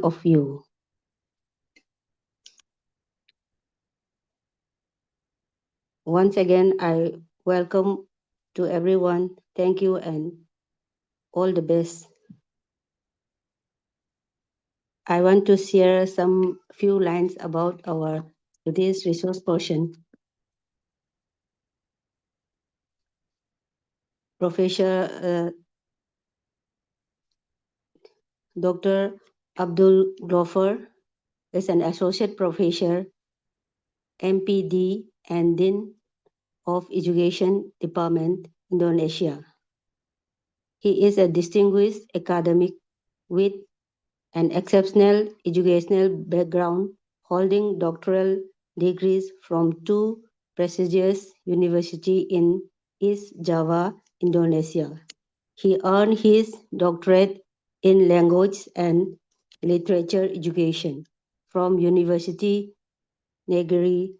one of you. Once again, I welcome to everyone. Thank you and all the best. I want to share some few lines about our today's resource person. Professor Dr. Abdul Glover is an associate professor, MPD, and Dean of Education Department, Indonesia. He is a distinguished academic with an exceptional educational background, holding doctoral degrees from two prestigious universities in East Java, Indonesia. He earned his doctorate in language and literature education from University Negeri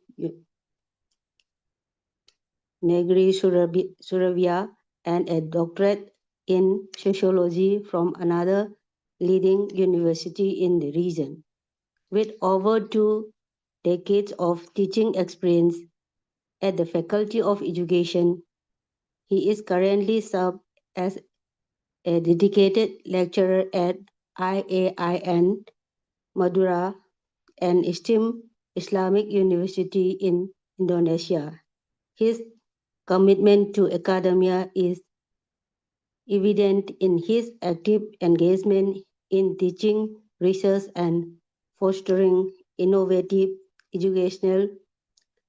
Surabaya and a doctorate in sociology from another leading university in the region. With over 2 decades of teaching experience at the Faculty of Education, he is currently served as a dedicated lecturer at IAIN Madura, an esteemed Islamic university in Indonesia. His commitment to academia is evident in his active engagement in teaching, research, and fostering innovative educational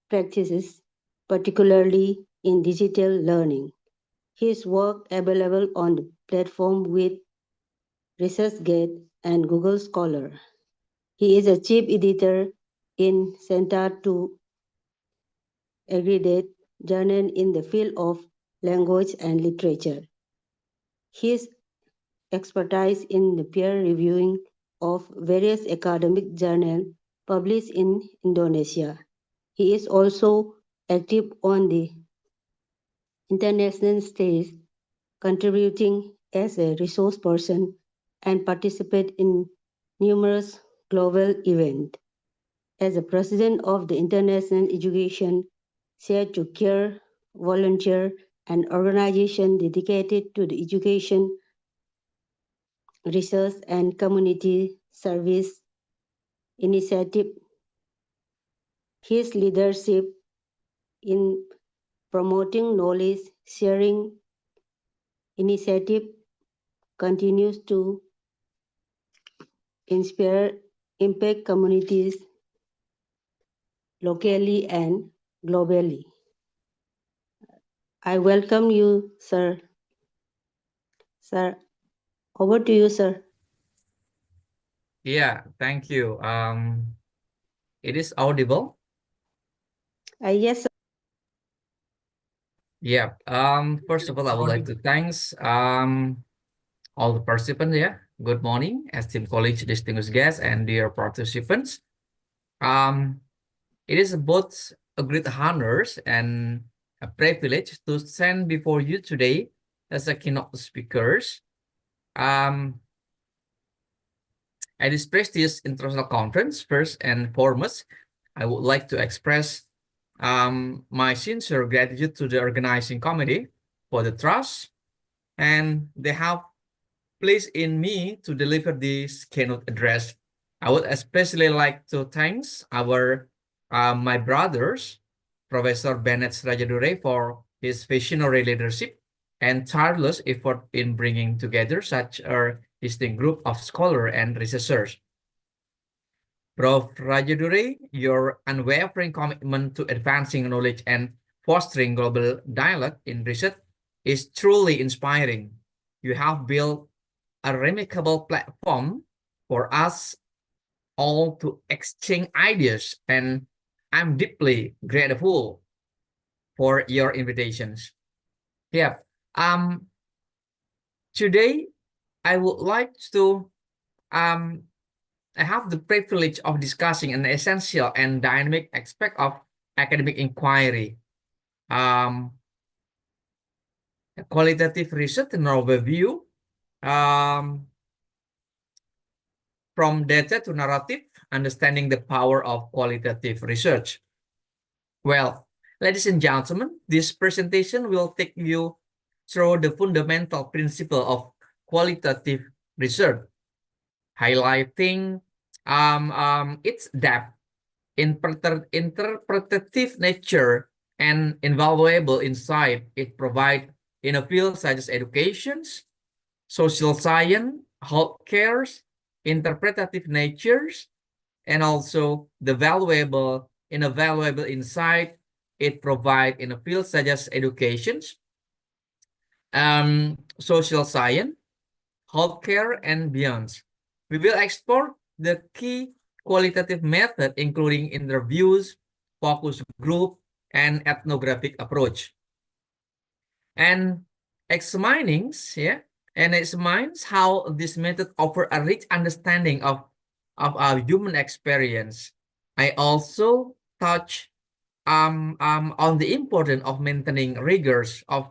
practices, particularly in digital learning. His work available on the platform with ResearchGate and Google Scholar. He is a chief editor in Center to Aggregate journal in the field of language and literature. His expertise in the peer reviewing of various academic journals published in Indonesia. He is also active on the international stage, contributing as a resource person and participate in numerous global events. As the president of the International Education Share to Care volunteer, an organization dedicated to the education, research, and community service initiative. His leadership in promoting knowledge sharing initiative continues to inspire impact communities locally and globally. I welcome you, sir. Sir, over to you, sir. Yeah, thank you. It is audible. Yes, sir. Yeah. First of all, I would like to thanks all the participants. Yeah. Good morning, esteemed college distinguished guests and dear participants. Um, it is both a great honors and a privilege to stand before you today as a keynote speakers. At this prestigious international conference, first and foremost, I would like to express my sincere gratitude to the organizing committee for the trust and they have placed in me to deliver this keynote address. I would especially like to thank our my brothers, Professor Bennett Rajadure, for his visionary leadership and tireless effort in bringing together such a distinct group of scholars and researchers. Prof. Rajadure, your unwavering commitment to advancing knowledge and fostering global dialogue in research is truly inspiring. You have built a remarkable platform for us all to exchange ideas, and I'm deeply grateful for your invitations. Yeah. Um, Today I would like to um I have the privilege of discussing an essential and dynamic aspect of academic inquiry, qualitative research and overview. Um, from data to narrative, understanding the power of qualitative research. Well, ladies and gentlemen, this presentation will take you through the fundamental principle of qualitative research, highlighting its depth, interpretative nature, and invaluable insight it provides in a field such as education, social science, healthcare, interpretative natures, and also the valuable insight it provides in a field such as education, social science, healthcare, and beyond. We will explore the key qualitative method, including interviews, focus group, and ethnographic approach. And examines how this method offer a rich understanding of our human experience. I also touch on the importance of maintaining rigors of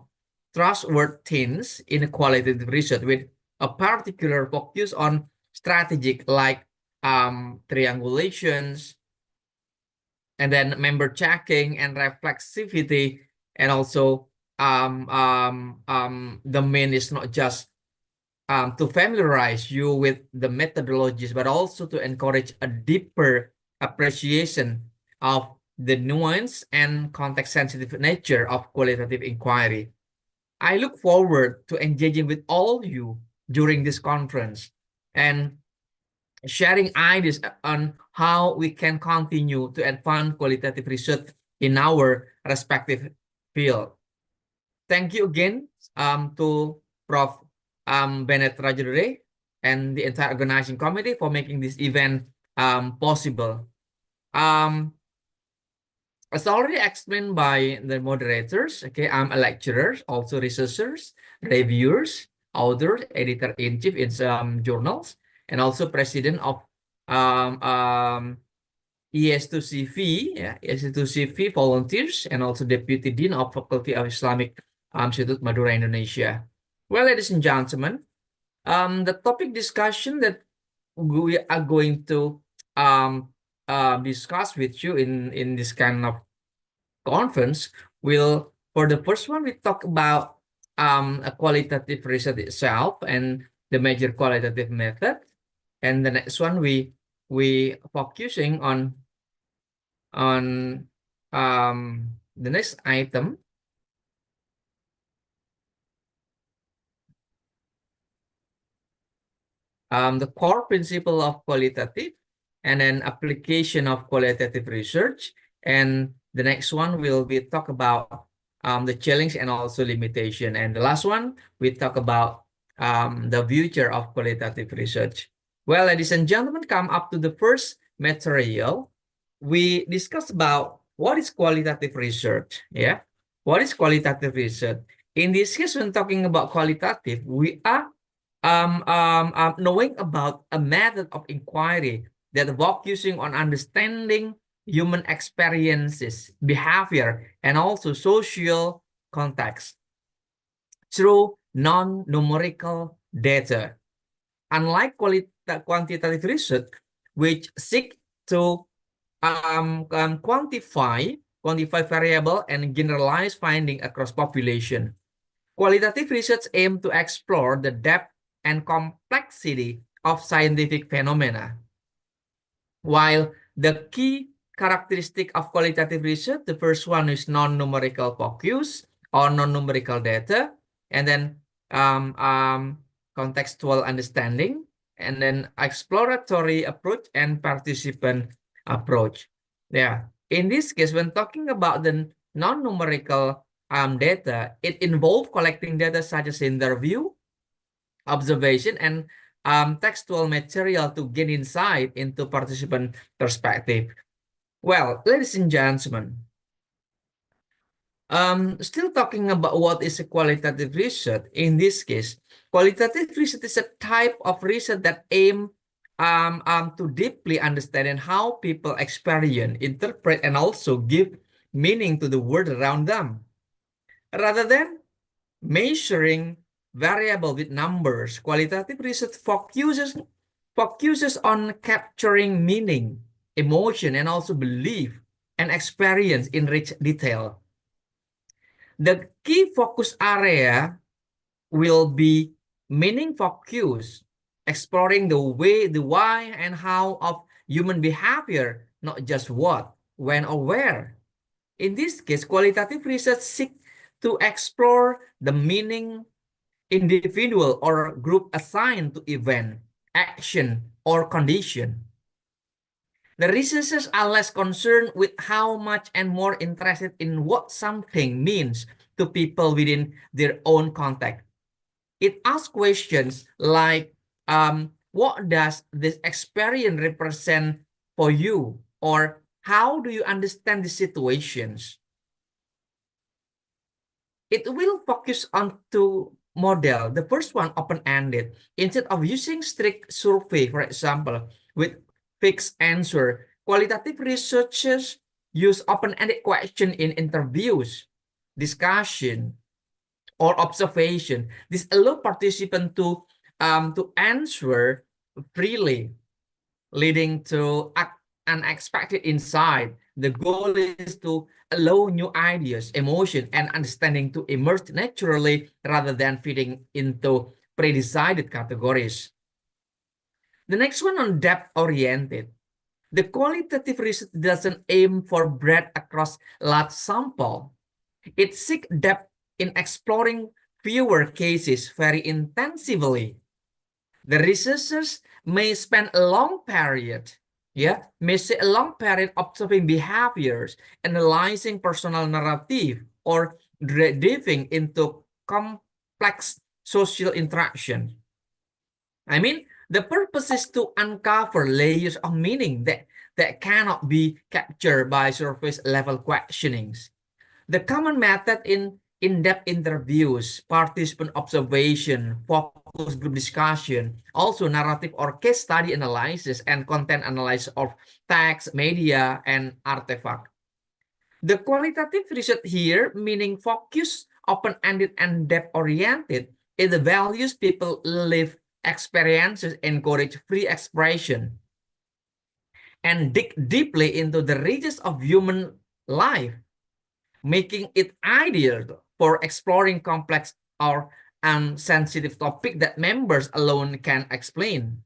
trustworthiness in qualitative research, with a particular focus on strategic like triangulations, and then member checking and reflexivity, and also the main is not just to familiarize you with the methodologies, but also to encourage a deeper appreciation of the nuance and context-sensitive nature of qualitative inquiry. I look forward to engaging with all you during this conference and sharing ideas on how we can continue to advance qualitative research in our respective field. Thank you again to Prof. Bennett Rajadure and the entire organizing committee for making this event possible. As already explained by the moderators, okay, I'm a lecturer, also researchers, reviewers, author, editor-in-chief in some journals, and also president of ES2CV, ES2CV volunteers, and also deputy dean of Faculty of Islamic Institute Madura, Indonesia. Well, ladies and gentlemen, the topic discussion that we are going to discuss with you in this kind of conference will, for the first one, we talk about a qualitative research itself and the major qualitative method, and the next one we focusing on the next item, the core principle of qualitative, and then application of qualitative research. And the next one will be talk about the challenge and also limitation. And the last one, we talk about the future of qualitative research. Well, ladies and gentlemen, come up to the first material. We discussed about what is qualitative research. Yeah, what is qualitative research? In this case, when talking about qualitative, we are knowing about a method of inquiry that focusing on understanding human experiences, behavior, and also social context through non-numerical data. Unlike quantitative research, which seek to quantify variable and generalize finding across population, qualitative research aims to explore the depth and complexity of scientific phenomena. While the key characteristic of qualitative research, the first one is non-numerical focus or non-numerical data, and then contextual understanding, and then exploratory approach and participant approach. Yeah, in this case, when talking about the non-numerical data, it involves collecting data such as interview, observation, and textual material to gain insight into participant perspective. Well, ladies and gentlemen, still talking about what is a qualitative research. In this case, qualitative research is a type of research that aim to deeply understand how people experience, interpret, and also give meaning to the world around them. Rather than measuring variable with numbers, qualitative research focuses focuses on capturing meaning, emotion, and also belief and experience in rich detail. The key focus area will be meaning focus, exploring the way, the why, and how of human behavior, not just what, when, or where. In this case, qualitative research seeks to explore the meaning individual or group assigned to event, action, or condition. The researchers are less concerned with how much and more interested in what something means to people within their own context. It asks questions like, what does this experience represent for you? Or how do you understand the situations? It will focus on two models. The first one, open-ended. Instead of using strict survey, for example, with fixed answer, qualitative researchers use open-ended question in interviews, discussion, or observation. This allows participants to answer freely, leading to unexpected insight. The goal is to allow new ideas, emotion, and understanding to emerge naturally rather than fitting into pre-decided categories. The next one on depth-oriented. The qualitative research doesn't aim for breadth across large sample. It seeks depth in exploring fewer cases very intensively. The researchers may spend a long period, observing behaviors, analyzing personal narrative, or diving into complex social interaction. I mean, the purpose is to uncover layers of meaning that cannot be captured by surface level questionings. The common method in-depth interviews, participant observation, focus group discussion, also narrative or case study analysis and content analysis of text, media, and artifact. The qualitative research here, meaning focus, open-ended, and depth-oriented, is the values people live, experiences, encourage free expression, and dig deeply into the regions of human life, making it ideal for exploring complex or sensitive topic that members alone can explain.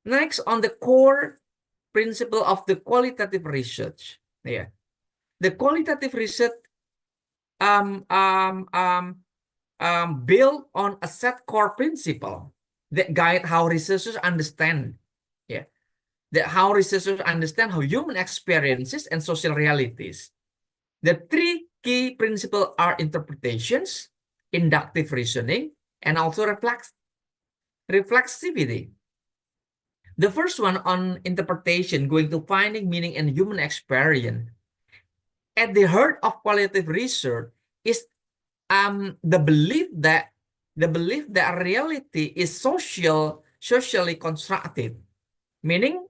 Next, on the core principle of the qualitative research. Yeah. The qualitative research built on a set core principle that guide how researchers understand. Yeah. How researchers understand how human experiences and social realities. The three key principles are interpretations, inductive reasoning, and also reflexivity. The first one on interpretation, going to finding meaning in human experience. At the heart of qualitative research is the belief that reality is socially constructed, meaning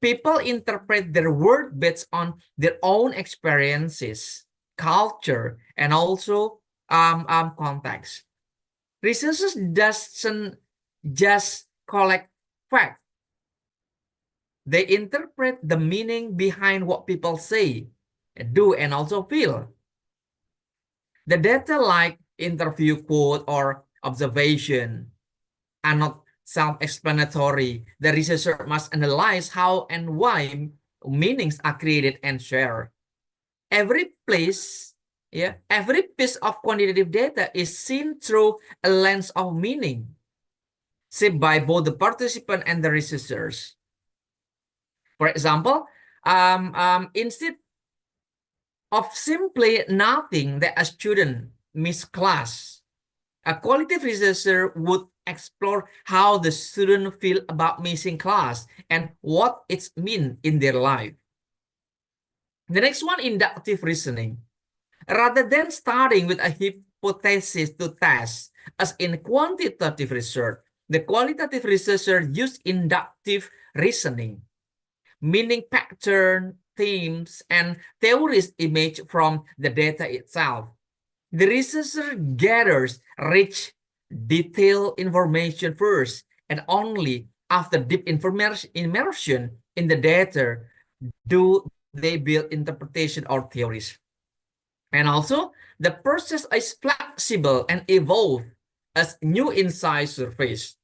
people interpret their world based on their own experiences, culture, and also context. Researchers doesn't just collect facts. They interpret the meaning behind what people say, do, and also feel. The data like interview quote or observation are not self-explanatory. The researcher must analyze how and why meanings are created and shared. Every piece of quantitative data is seen through a lens of meaning, shaped by both the participant and the researchers. For example, instead of simply noting that a student missed class, a qualitative researcher would explore how the student feel about missing class and what it means in their life. The next one, inductive reasoning. Rather than starting with a hypothesis to test, as in quantitative research, the qualitative researcher used inductive reasoning, meaning pattern, themes, and theories emerge from the data itself. The researcher gathers rich detailed information first, and only after deep immersion in the data do they build interpretation or theories. And also, the process is flexible and evolve as new insights surface.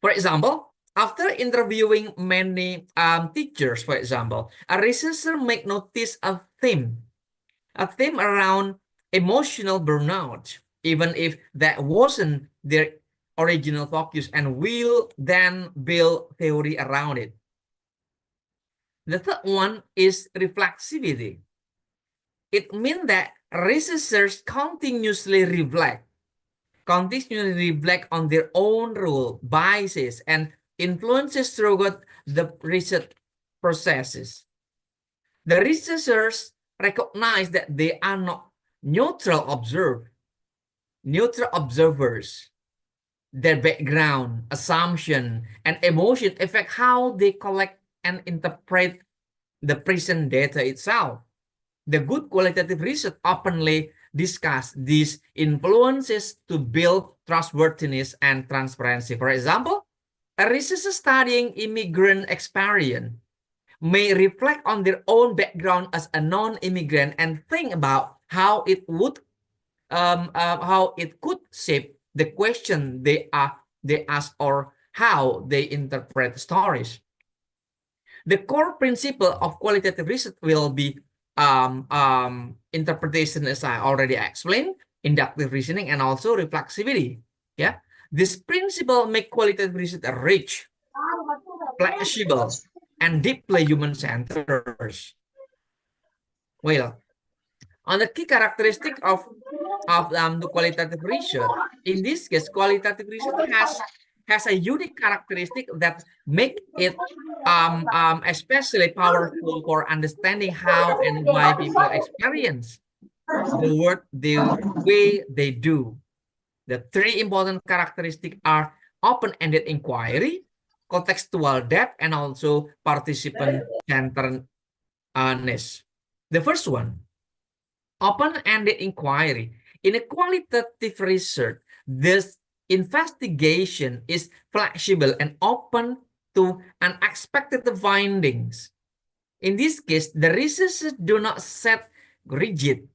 For example, after interviewing many teachers, for example, a researcher may notice a theme around emotional burnout, even if that wasn't their original focus, and will then build theory around it. The third one is reflexivity. It means that researchers continuously reflect on their own role, biases, and influences throughout the research processes. The researchers recognize that they are not neutral observers. Their background, assumption, and emotion affect how they collect and interpret the present data itself. The good qualitative research openly discuss these influences to build trustworthiness and transparency. For example, a researcher studying immigrant experience may reflect on their own background as a non-immigrant and think about how it could shape the question they ask or how they interpret stories. The core principle of qualitative research will be interpretation, as I already explained, inductive reasoning, and also reflexivity. Yeah, this principle make qualitative research rich, flexible, and deeply human-centered. Well, on the key characteristic of the qualitative research, in this case, qualitative research has a unique characteristic that make it especially powerful for understanding how and why people experience the world the way they do. The three important characteristics are open-ended inquiry, contextual depth, and also participant-centeredness. The first one, open-ended inquiry. In a qualitative research, this investigation is flexible and open to unexpected findings. In this case, the researchers do not set rigid,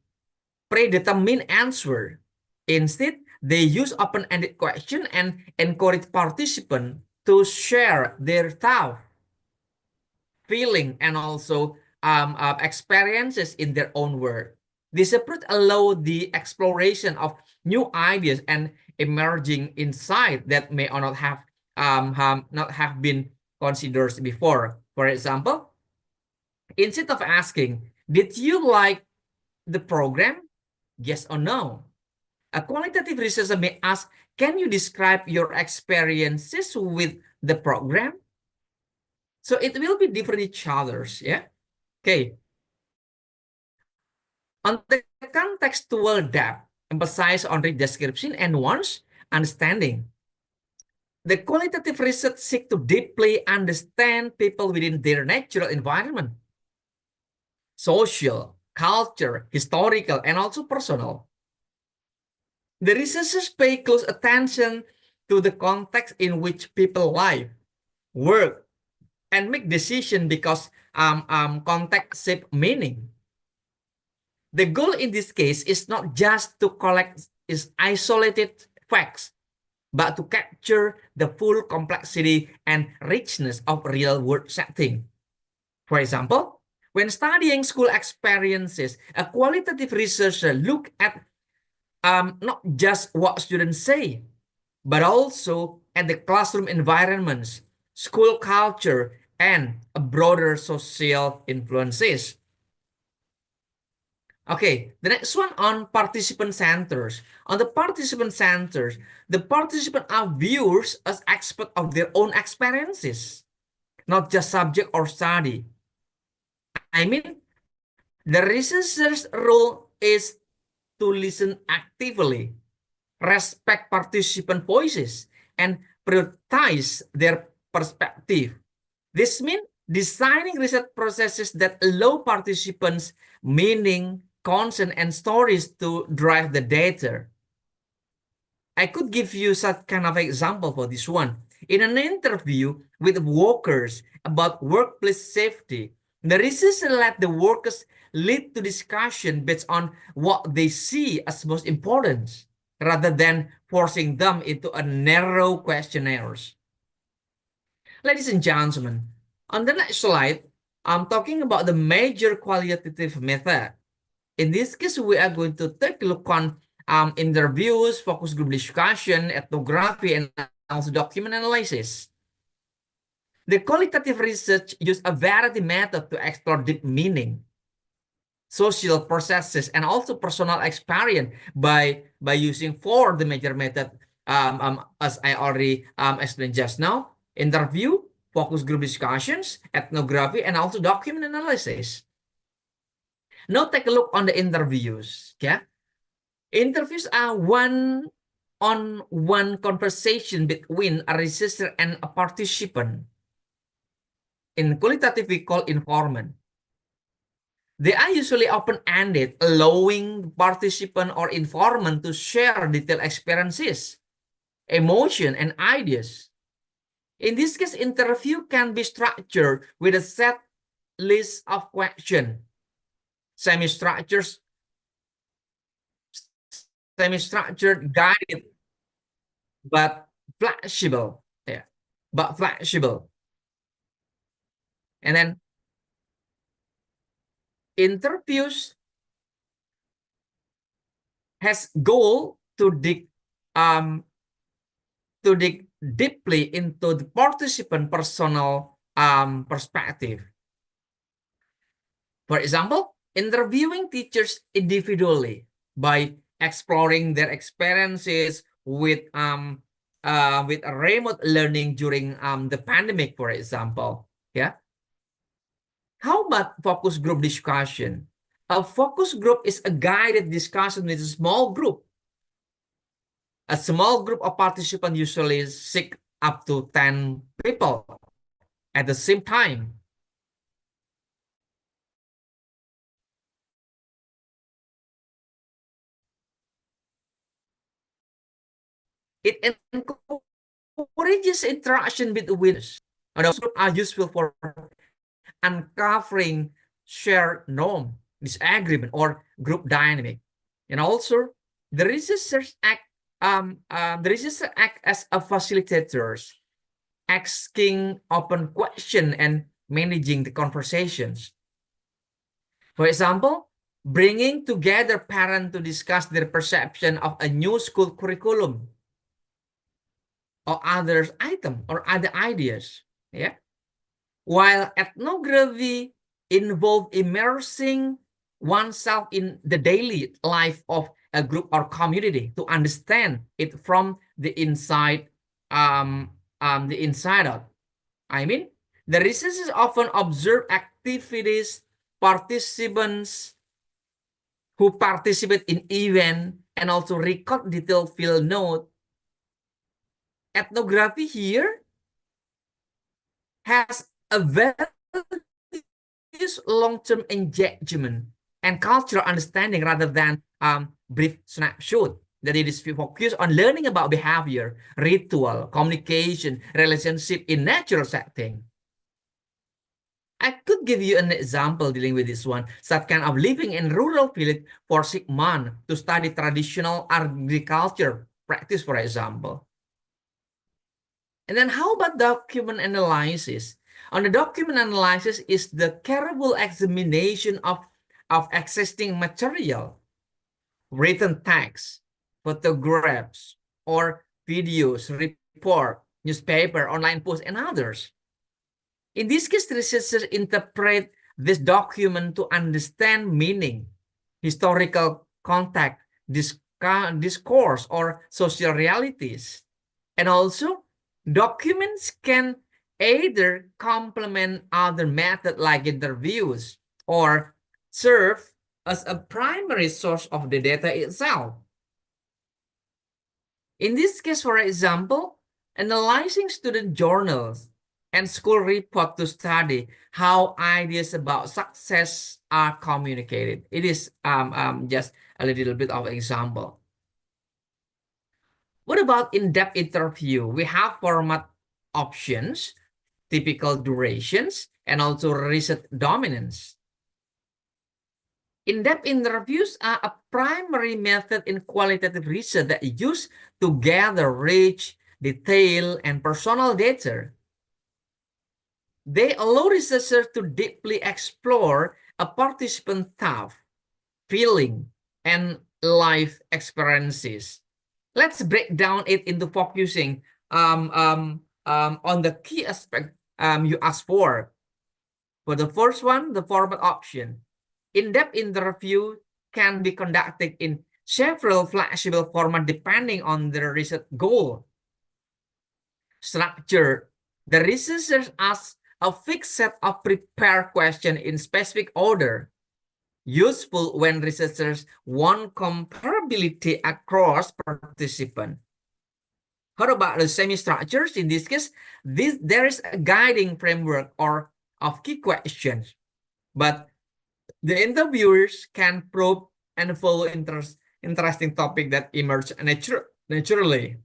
predetermined answer. Instead, they use open-ended question and encourage participants to share their thought, feeling, and also experiences in their own word. This approach allows the exploration of new ideas and emerging insight that may or not have been considered before. For example, instead of asking, "Did you like the program? Yes or no?" A qualitative researcher may ask, "Can you describe your experiences with the program?" So it will be different each others, yeah? Okay. On the contextual depth, emphasize on the description and one's understanding. The qualitative research seeks to deeply understand people within their natural environment, social, culture, historical, and also personal. The researchers pay close attention to the context in which people live, work, and make decisions because context shape meaning. The goal in this case is not just to collect isolated facts, but to capture the full complexity and richness of real-world setting. For example, when studying school experiences, a qualitative researcher look at not just what students say, but also at the classroom environments, school culture, and broader social influences. Okay, the next one on participant centers. On the participant centers, the participants are viewers as experts of their own experiences, not just subject or study. I mean, the researcher's role is to listen actively, respect participant voices, and prioritize their perspective. This means designing research processes that allow participants meaning, consent, and stories to drive the data. I could give you such kind of example for this one. In an interview with workers about workplace safety, the researcher let the workers lead to discussion based on what they see as most important, rather than forcing them into a narrow questionnaires. Ladies and gentlemen, on the next slide, I'm talking about the major qualitative method. In this case, we are going to take a look on interviews, focus group discussion, ethnography, and also document analysis. The qualitative research use a variety method to explore deep meaning, social processes, and also personal experience by using four the major method as I already explained just now: interview, focus group discussions, ethnography, and also document analysis. Now take a look on the interviews. Okay, interviews are one-on-one conversation between a researcher and a participant. In qualitative, we call informant. They are usually open-ended, allowing participant or informant to share detailed experiences, emotion, and ideas. In this case, interview can be structured with a set list of questions, semi-structured, guided, but flexible. Yeah, but flexible. And then interviews has goal to dig deeply into the participant personal perspective. For example, interviewing teachers individually by exploring their experiences with remote learning during the pandemic, for example. Yeah. How about focus group discussion? A focus group is a guided discussion with a small group. A small group of participants usually seek up to 10 people at the same time. It encourages interaction between us. And those groups are useful for uncovering shared norm, disagreement, or group dynamic. And also, the researchers act as a facilitators, asking open questions and managing the conversations. For example, bringing together parents to discuss their perception of a new school curriculum or other item or other ideas. Yeah. While ethnography involves immersing oneself in the daily life of a group or community to understand it from the inside out. I mean, the researchers often observe activities, participants who participate in event, and also record detailed field note. Ethnography here has a very long-term engagement and cultural understanding rather than brief snapshot. That it is focused on learning about behavior, ritual, communication, relationship in natural setting. I could give you an example dealing with this one, such kind of living in rural village for 6 months to study traditional agriculture practice, for example. And then how about document analysis? On the document analysis is the careful examination of existing material, written text, photographs, or videos, report, newspaper, online posts, and others. In this case, researchers interpret this document to understand meaning, historical context, discourse, or social realities. And also, documents can either complement other methods like interviews or serve as a primary source of the data itself. In this case, for example, analyzing student journals and school report to study how ideas about success are communicated. It is just a little bit of example. What about in-depth interview? We have format options, typical durations, and also research dominance. In-depth interviews are a primary method in qualitative research that is used to gather rich, detailed, and personal data. They allow researchers to deeply explore a participant's thought, feeling, and life experiences. Let's break down it into focusing on the key aspect you asked for. For the first one, the format option. In-depth interview can be conducted in several flexible formats depending on the research goal. Structure. The researchers ask a fixed set of prepared questions in specific order. Useful when researchers want comparability across participants. How about the semi-structures? In this case, there is a guiding framework or of key questions, but the interviewers can probe and follow interesting topic that emerge naturally.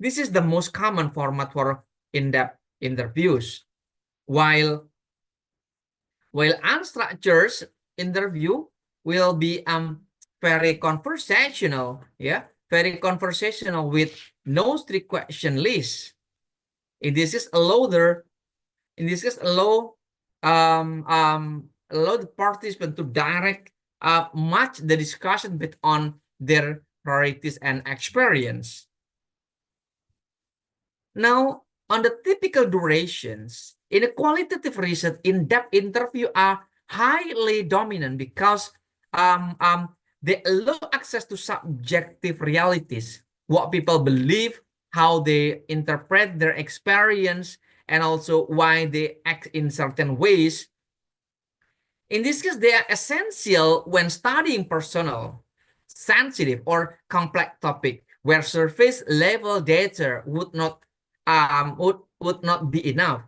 This is the most common format for in-depth interviews. While unstructured interview will be very conversational, very conversational with no strict question list. In this case, allow the participant to direct much the discussion based on their priorities and experience. Now, on the typical durations, in a qualitative research, in-depth interview are highly dominant because they allow access to subjective realities, what people believe, how they interpret their experience, and also why they act in certain ways. In this case, they are essential when studying personal, sensitive, or complex topic where surface level data would not be enough.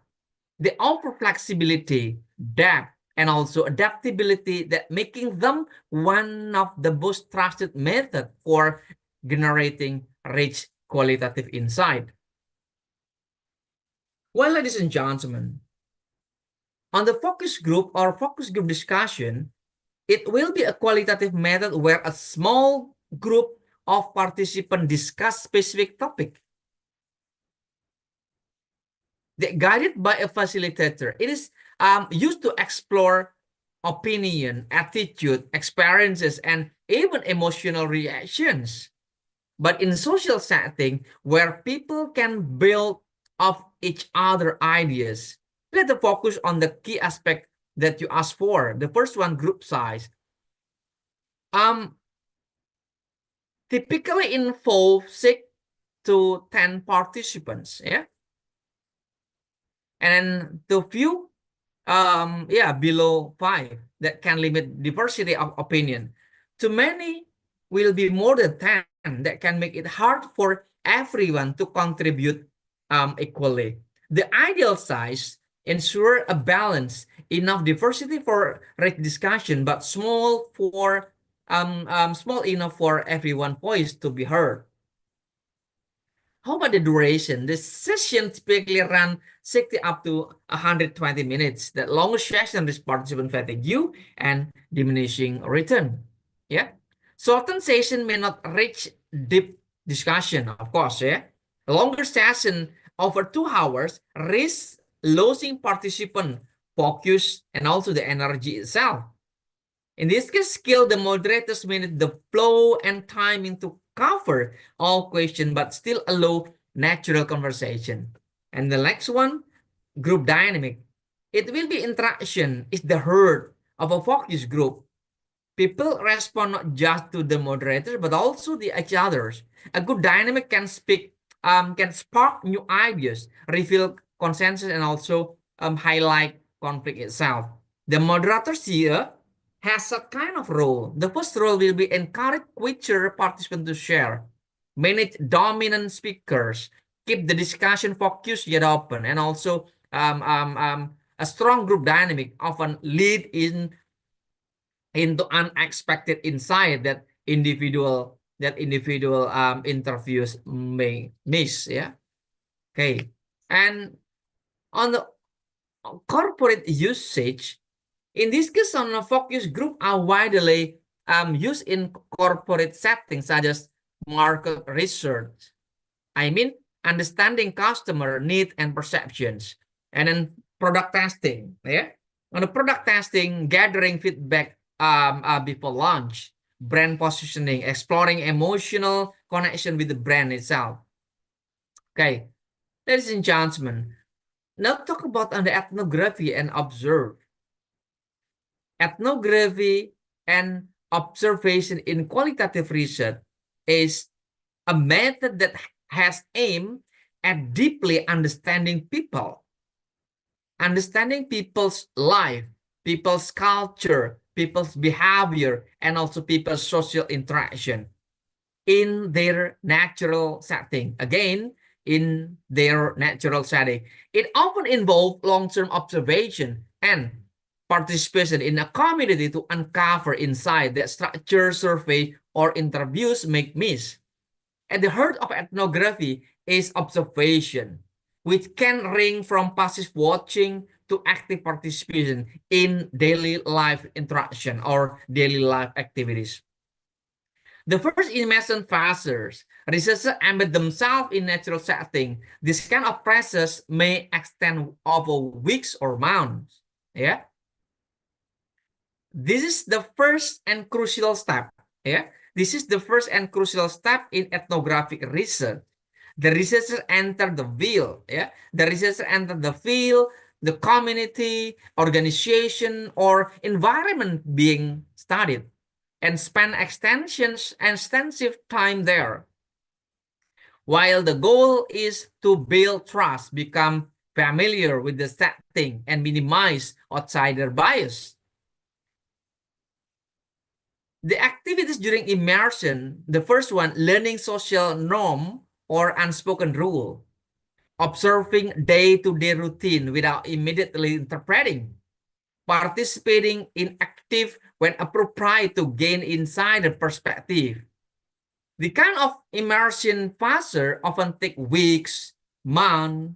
They offer flexibility, depth, and also adaptability that making them one of the most trusted methods for generating rich qualitative insight. Well, ladies and gentlemen, on the focus group or focus group discussion, it will be a qualitative method where a small group of participants discuss specific topic. They're guided by a facilitator. It is used to explore opinion, attitude, experiences, and even emotional reactions. But in social setting where people can build off each other ideas, let the focus on the key aspect that you asked for. The first one, group size. Typically involve 6 to 10 participants, yeah. And the few below 5 that can limit diversity of opinion. Too many will be more than 10 that can make it hard for everyone to contribute equally. The ideal size ensure a balance, enough diversity for rich discussion, but small enough for everyone's voice to be heard. How about the duration? The session typically run 60 up to 120 minutes. That longer session is participant fatigue and diminishing return. Yeah. Shortened session may not reach deep discussion, of course. Yeah. A longer session over 2 hours risks losing participant focus and also the energy itself. In this case, the moderators manage the flow and timing to cover all questions, but still allow natural conversation. And the next one, group dynamic. It will be interaction is the heart of a focus group. People respond not just to the moderator, but also the each others. A good dynamic can spark new ideas, reveal consensus, and also highlight conflict itself. The moderators here has a kind of role. The first role will be encourage quicker participants to share, manage dominant speakers, keep the discussion focused yet open, and also a strong group dynamic often lead into unexpected insight that individual that individual interviews may miss. Yeah. Okay. And on the corporate usage, in this case, on a focus group are widely used in corporate settings such as market research. I mean, understanding customer needs and perceptions, and then product testing. Yeah, on the product testing, gathering feedback before launch, brand positioning, exploring emotional connection with the brand itself. Okay, ladies and gentlemen, now talk about on the ethnography and observe. Ethnography and observation in qualitative research is a method that has aimed at deeply understanding people, understanding people's life, people's culture, people's behavior, and also people's social interaction in their natural setting. Again, in their natural setting. It often involves long-term observation and participation in a community to uncover insight that structure, survey, or interviews may miss. At the heart of ethnography is observation, which can range from passive watching to active participation in daily life interaction or daily life activities. The first immersion phases, researchers embed themselves in natural setting. This kind of process may extend over weeks or months. Yeah, this is the first and crucial step. Yeah, this is the first and crucial step in ethnographic research. The researchers enter the field. Yeah, the researchers enter the field, the community, organization, or environment being studied, and spend extensive time there. While the goal is to build trust, become familiar with the setting, and minimize outsider bias. The activities during immersion, the first one, learning social norm or unspoken rule, observing day-to-day routine without immediately interpreting, participating in active when appropriate to gain insider perspective. The kind of immersion phase often take weeks, months,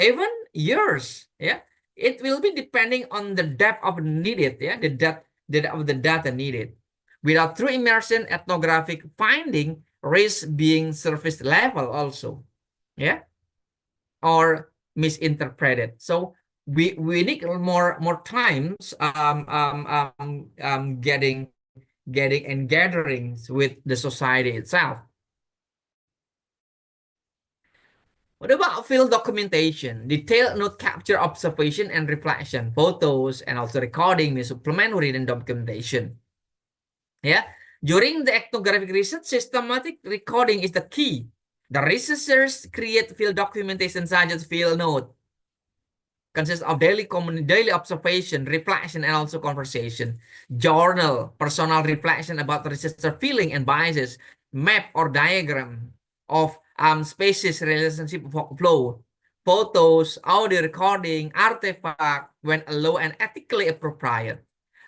even years. Yeah, it will be depending on the depth of needed. Yeah, the depth of the data needed. Without true immersion, ethnographic finding risk being surface level also. Yeah, or misinterpreted. So we need more times getting and gatherings with the society itself. What about field documentation? Detailed note capture, observation, and reflection, photos, and also recording may supplement written documentation. Yeah, during the ethnographic research, systematic recording is the key. The researchers create field documentation such as field note, consists of daily observation, reflection, and also conversation. Journal, personal reflection about researcher feeling and biases. Map or diagram of species relationship flow. Photos, audio recording, artifact when allowed and ethically appropriate.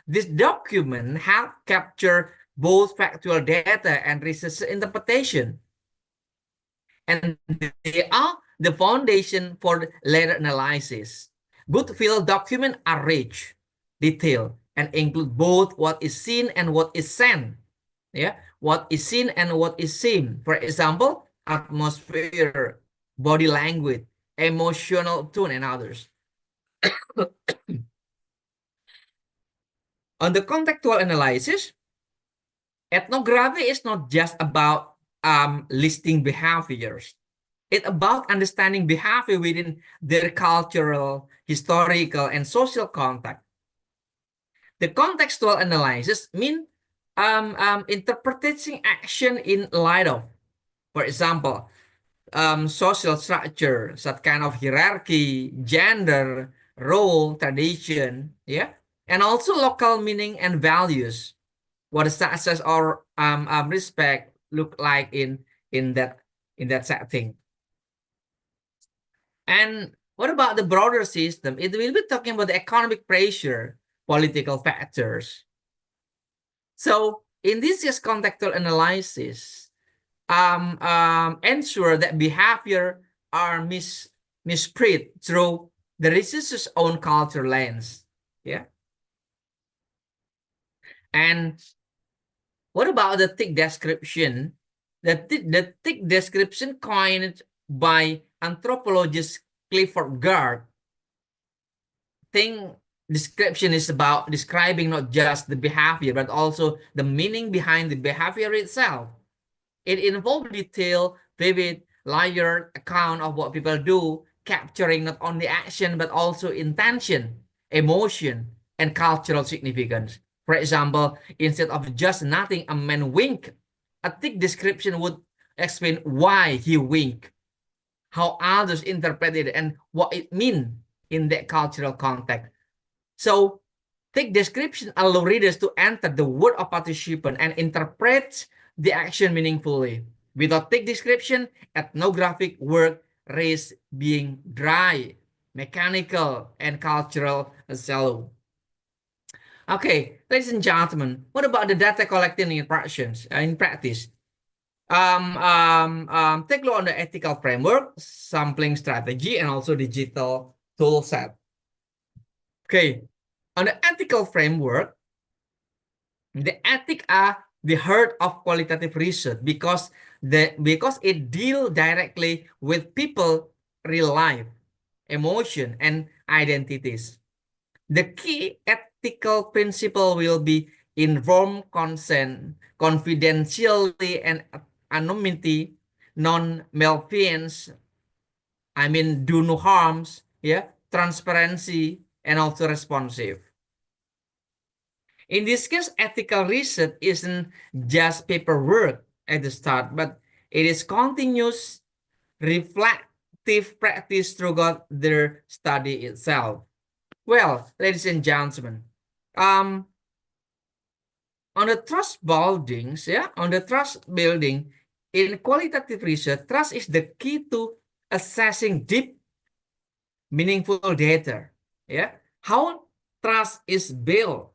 This document help capture both factual data and research interpretation. And they are the foundation for later analysis. Good field documents are rich, detailed, and include both what is seen and what is seen. Yeah, what is seen and what is seen. For example, atmosphere, body language, emotional tone, and others. On the contextual analysis, ethnography is not just about listing behaviors. It's about understanding behavior within their cultural, historical, and social context. The contextual analysis means interpreting action in light of, for example, social structure, such kind of hierarchy, gender, role, tradition, yeah, and also local meaning and values. What the success or respect look like in that setting. And what about the broader system? It will be talking about the economic pressure, political factors. So in this case, contextual analysis ensure that behavior are misread through the researcher's own culture lens. Yeah. And what about the tick description? The tick description coined by anthropologist Clifford Gard. Thing description is about describing not just the behavior, but also the meaning behind the behavior itself. It involves detailed, vivid, layered account of what people do, capturing not only action, but also intention, emotion, and cultural significance. For example, instead of just nothing, a man wink, a thick description would explain why he winked, how others interpret it, and what it means in that cultural context. So, thick description allow readers to enter the world of participant and interpret the action meaningfully. Without thick description, ethnographic work risks being dry, mechanical, and cultural shallow. Okay, ladies and gentlemen, what about the data collected in practice? Take a look on the ethical framework, sampling strategy, and also digital tool set. Okay, on the ethical framework, the ethics are the heart of qualitative research because it deals directly with people, real life, emotion, and identities. The key ethical principle will be informed consent, confidentiality and anonymity, non-malfeasance, do no harms, yeah, transparency, and also responsive. In this case, ethical research isn't just paperwork at the start, but it is continuous reflective practice throughout their study itself. Well, ladies and gentlemen, on the trust buildings, in qualitative research, trust is the key to assessing deep, meaningful data. Yeah, how trust is built.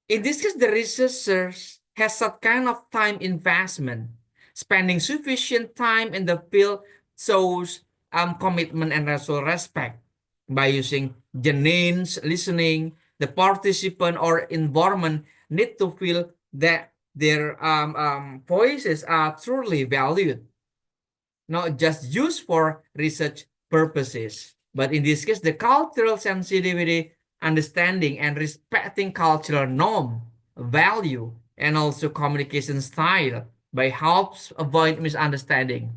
In this case, the researchers has some kind of time investment. Spending sufficient time in the field shows commitment and also respect. By using genuine listening, the participant or environment need to feel that their voices are truly valued, not just used for research purposes. But in this case, the cultural sensitivity, understanding and respecting cultural norm, value, and also communication style by helps avoid misunderstanding.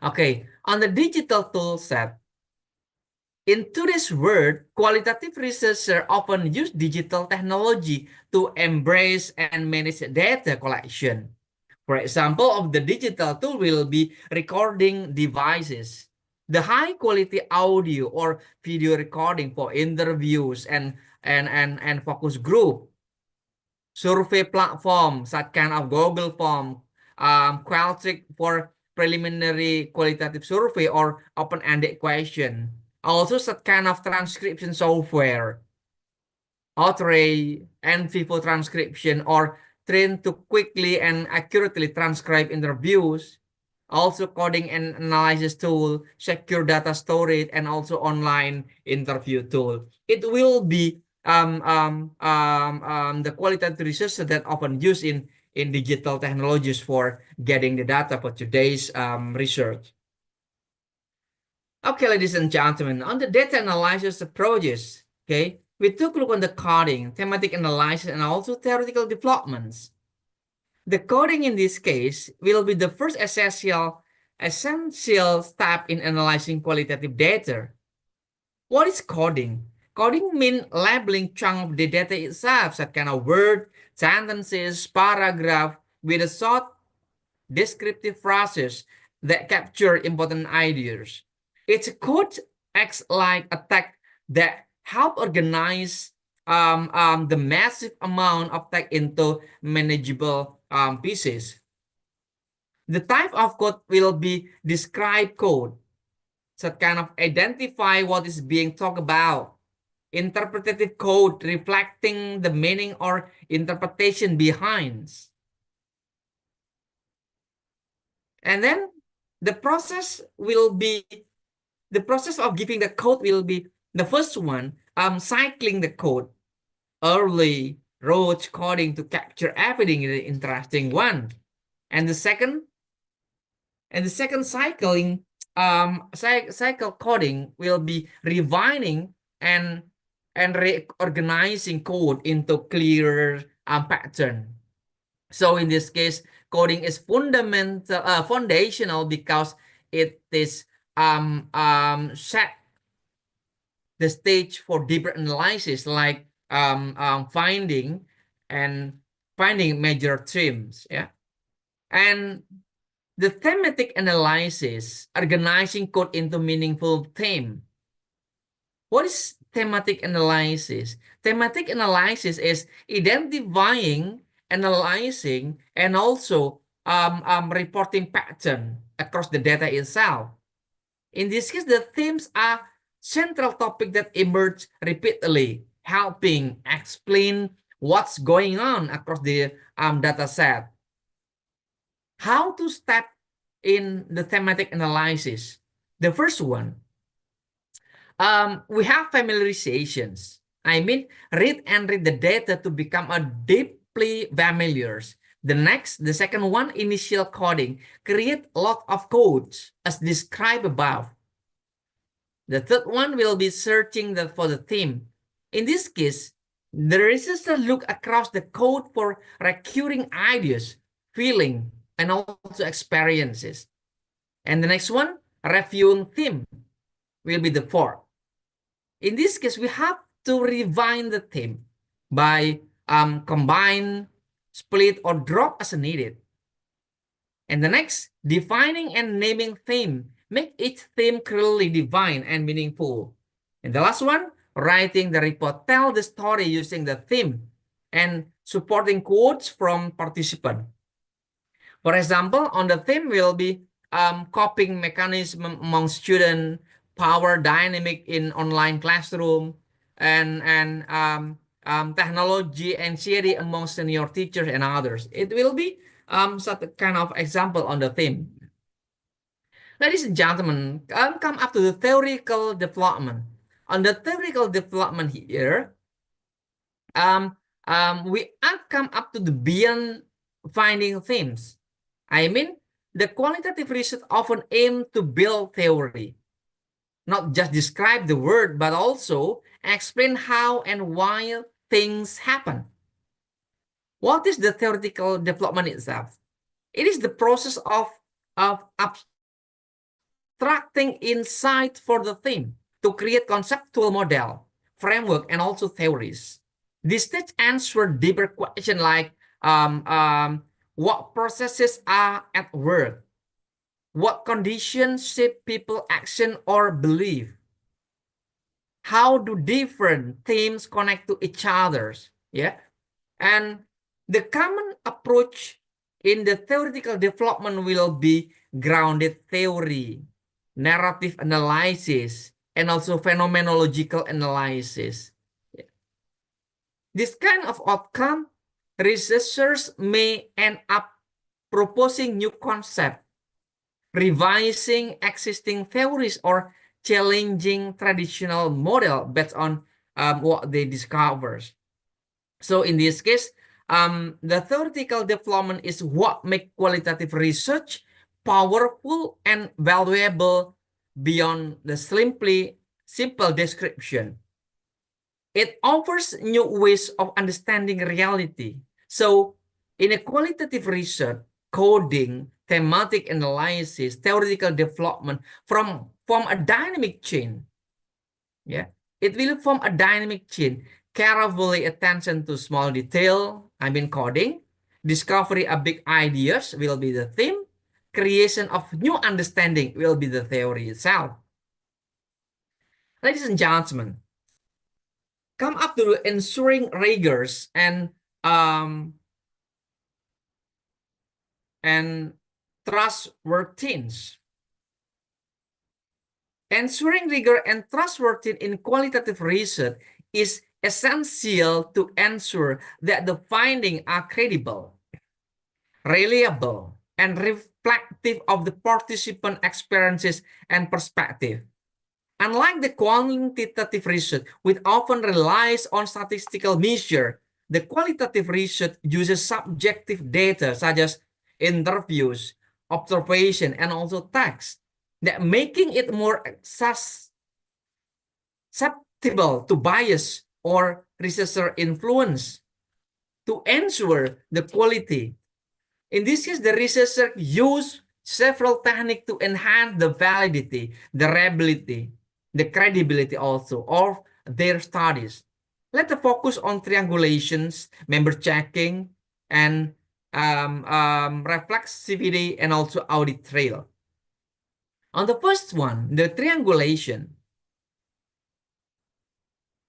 Okay, on the digital tool set, in today's world, qualitative researchers often use digital technology to embrace and manage data collection. For example, of the digital tool will be recording devices, the high quality audio or video recording for interviews and focus group, survey platform, such kind of Google form, Qualtrics for preliminary qualitative survey or open-ended question. Also, such kind of transcription software, Authority and NVivo transcription or trained to quickly and accurately transcribe interviews. Also coding and analysis tool, secure data storage, and also online interview tool. It will be the qualitative research that often used in digital technologies for getting the data for today's research. Okay, ladies and gentlemen, on the data analysis approaches, okay, we took a look on the coding, thematic analysis, and also theoretical developments. The coding in this case will be the first essential step in analyzing qualitative data. What is coding? Coding means labeling chunk of the data itself, such kind of word, sentences, paragraph, with a short descriptive phrases that capture important ideas. Its code acts like a tag that help organize the massive amount of text into manageable pieces. The type of code will be describe code, so kind of identify what is being talked about, interpretative code reflecting the meaning or interpretation behind. And then the process of giving the code will be the first one, cycling the code, early rote coding to capture everything in the interesting one. And the second cycling cycle coding will be refining and reorganizing code into clearer pattern. So in this case, coding is foundational because it is set the stage for deeper analysis, like finding major themes. Yeah, and the thematic analysis, organizing code into meaningful theme. What is thematic analysis? Thematic analysis is identifying, analyzing, and also reporting pattern across the data itself. In this case, the themes are central topic that emerge repeatedly, helping explain what's going on across the data set. How to step in the thematic analysis? The first one, we have familiarizations. I mean, read the data to become a deeply familiar. The second one, initial coding. Create a lot of codes as described above. The third one will be searching for the theme. In this case, the researcher look across the code for recurring ideas, feeling, and also experiences. And the next one, reviewing theme, will be the fourth. In this case, we have to refine the theme by combine, split, or drop as needed. And the next, defining and naming theme. Make each theme clearly defined and meaningful. And the last one, writing the report. Tell the story using the theme and supporting quotes from participants. For example, on the theme will be coping mechanism among students, power dynamic in online classroom, and technology and theory among senior teachers and others. It will be such a kind of example on the theme. Ladies and gentlemen, come up to the theoretical development. On the theoretical development here, we come up to the beyond finding themes. I mean, the qualitative research often aim to build theory, not just describe the word, but also explain how and why things happen. What is the theoretical development itself? It is the process of abstracting insight for the theme to create conceptual model, framework, and also theories. This stage answer deeper questions like what processes are at work, what conditions shape people action or belief, how do different themes connect to each other, yeah, and the common approach in the theoretical development will be grounded theory, narrative analysis, and also phenomenological analysis. This kind of outcome, researchers may end up proposing new concepts, revising existing theories, or challenging traditional model based on what they discover. So in this case, the theoretical development is what makes qualitative research powerful and valuable beyond the simple description. It offers new ways of understanding reality. So in a qualitative research, coding, thematic analysis, theoretical development form a dynamic chain. Yeah, it will form a dynamic chain. Carefully attention to small detail, I mean coding, discovery of big ideas will be the theme, creation of new understanding will be the theory itself. Ladies and gentlemen, come up to ensuring rigors and trustworthiness. Ensuring rigor and trustworthiness in qualitative research is essential to ensure that the findings are credible, reliable, and reflective of the participant experiences and perspective. Unlike the quantitative research, which often relies on statistical measure, the qualitative research uses subjective data such as interviews, observation, and also text, that making it more susceptible to bias or researcher influence. To ensure the quality, in this case, the researcher use several techniques to enhance the validity, the reliability, the credibility also of their studies. Let's focus on triangulations, member checking, and reflexivity, and also audit trail. On the first one, the triangulation,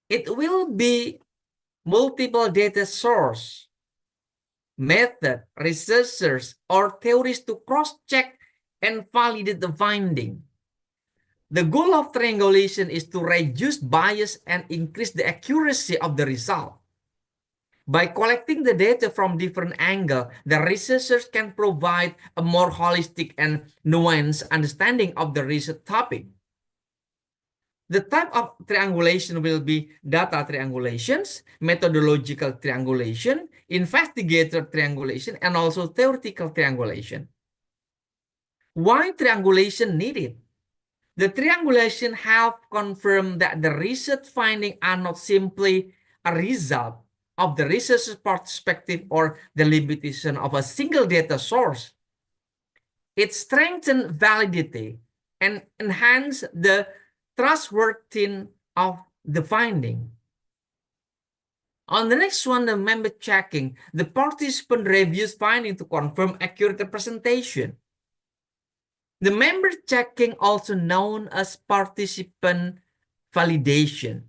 it will be multiple data source, method, researchers, or theories to cross-check and validate the finding. The goal of triangulation is to reduce bias and increase the accuracy of the result. By collecting the data from different angles, the researchers can provide a more holistic and nuanced understanding of the research topic. The type of triangulation will be data triangulations, methodological triangulation, investigator triangulation, and also theoretical triangulation. Why triangulation needed? The triangulation help confirm that the research findings are not simply a result of the researcher's perspective or the limitation of a single data source. It strengthens validity and enhances the trustworthiness of the finding. On the next one, the member checking, the participant reviews finding to confirm accurate representation. The member checking, also known as participant validation,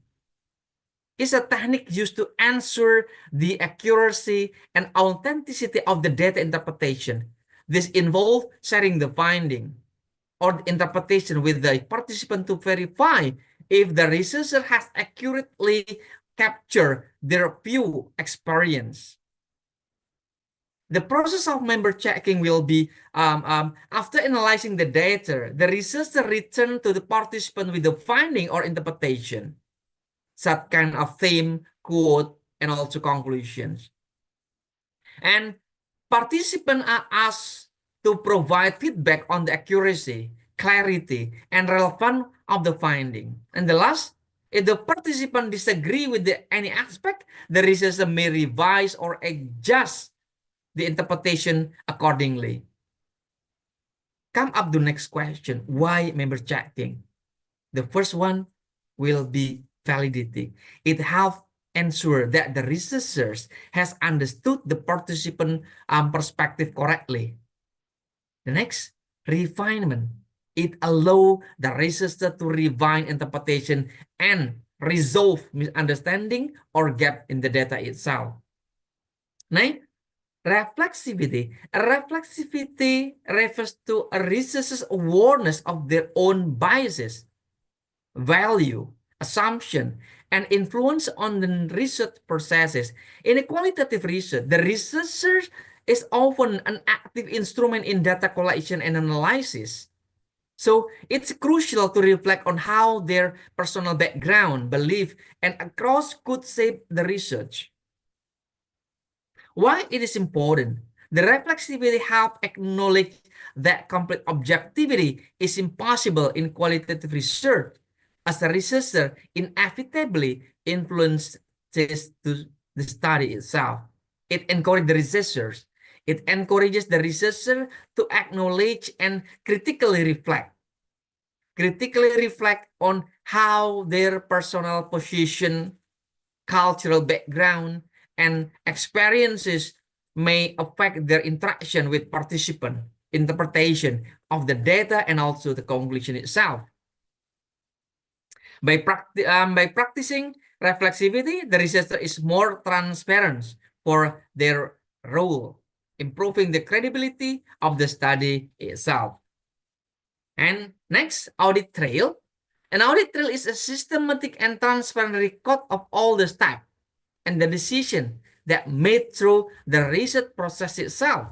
is a technique used to ensure the accuracy and authenticity of the data interpretation. This involves sharing the finding or the interpretation with the participant to verify if the researcher has accurately captured their view experience. The process of member checking will be, after analyzing the data, the researcher returns to the participant with the finding or interpretation, such kind of theme, quote, and also conclusions. And participants are asked to provide feedback on the accuracy, clarity, and relevance of the finding. And the last, if the participant disagree with any aspect, the researcher may revise or adjust the interpretation accordingly. Come up the next question. Why member checking? The first one will be validity. It helps ensure that the researchers has understood the participant perspective correctly. The next, refinement. It allows the researcher to refine interpretation and resolve misunderstanding or gap in the data itself. Next, reflexivity. Reflexivity refers to a researcher's awareness of their own biases, value, assumption, and influence on the research processes. In a qualitative research, the researcher is often an active instrument in data collection and analysis. So it's crucial to reflect on how their personal background, belief, and approach could shape the research. Why it is important? The reflexivity helps acknowledge that complete objectivity is impossible in qualitative research, as a researcher inevitably influences the study itself. It encourages the researchers. It encourages the researcher to acknowledge and critically reflect on how their personal position, cultural background, and experiences may affect their interaction with participant, interpretation of the data, and also the conclusion itself. By practicing reflexivity, the researcher is more transparent for their role, improving the credibility of the study itself. And next, audit trail. An audit trail is a systematic and transparent record of all the steps and the decision that made through the research process itself.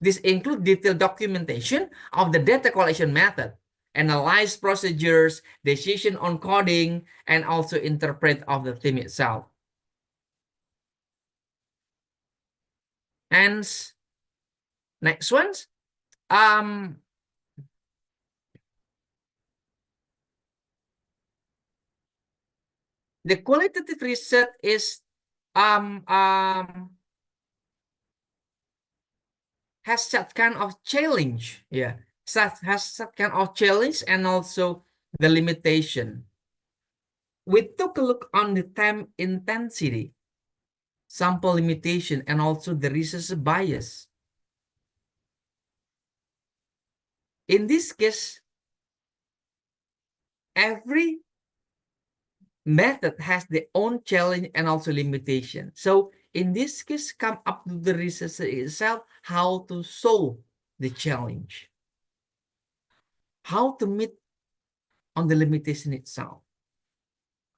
This includes detailed documentation of the data collection method, analyze procedures, decision on coding, and also interpret of the theme itself. And next one, the qualitative research is has that kind of challenge, yeah, has that kind of challenge and also the limitation. We took a look on the time intensity, sample limitation, and also the research bias. In this case, every method has their own challenge and also limitation. So in this case, come up to the research itself, how to solve the challenge, how to meet on the limitation itself,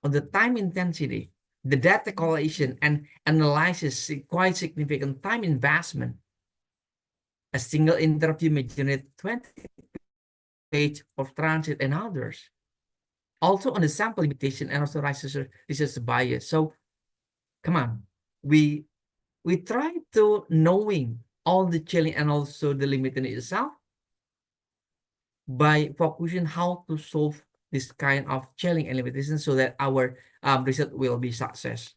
on the time intensity, the data collection and analysis quite significant time investment. A single interview may generate 20 pages of transcript and others. Also on the sample limitation and also research bias. So come on, we try to knowing all the challenge and also the limit in itself by focusing how to solve this kind of challenge and limitation so that our research will be success.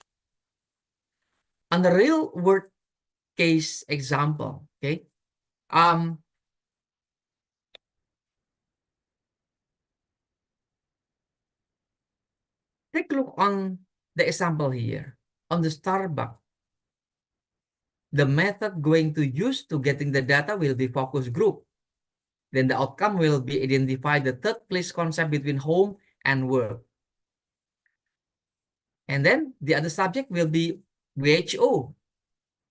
On the real world case example, okay, take a look on the example here on the Starbucks. The method going to use to getting the data will be focus group. Then the outcome will be identify the third place concept between home and work. And then the other subject will be WHO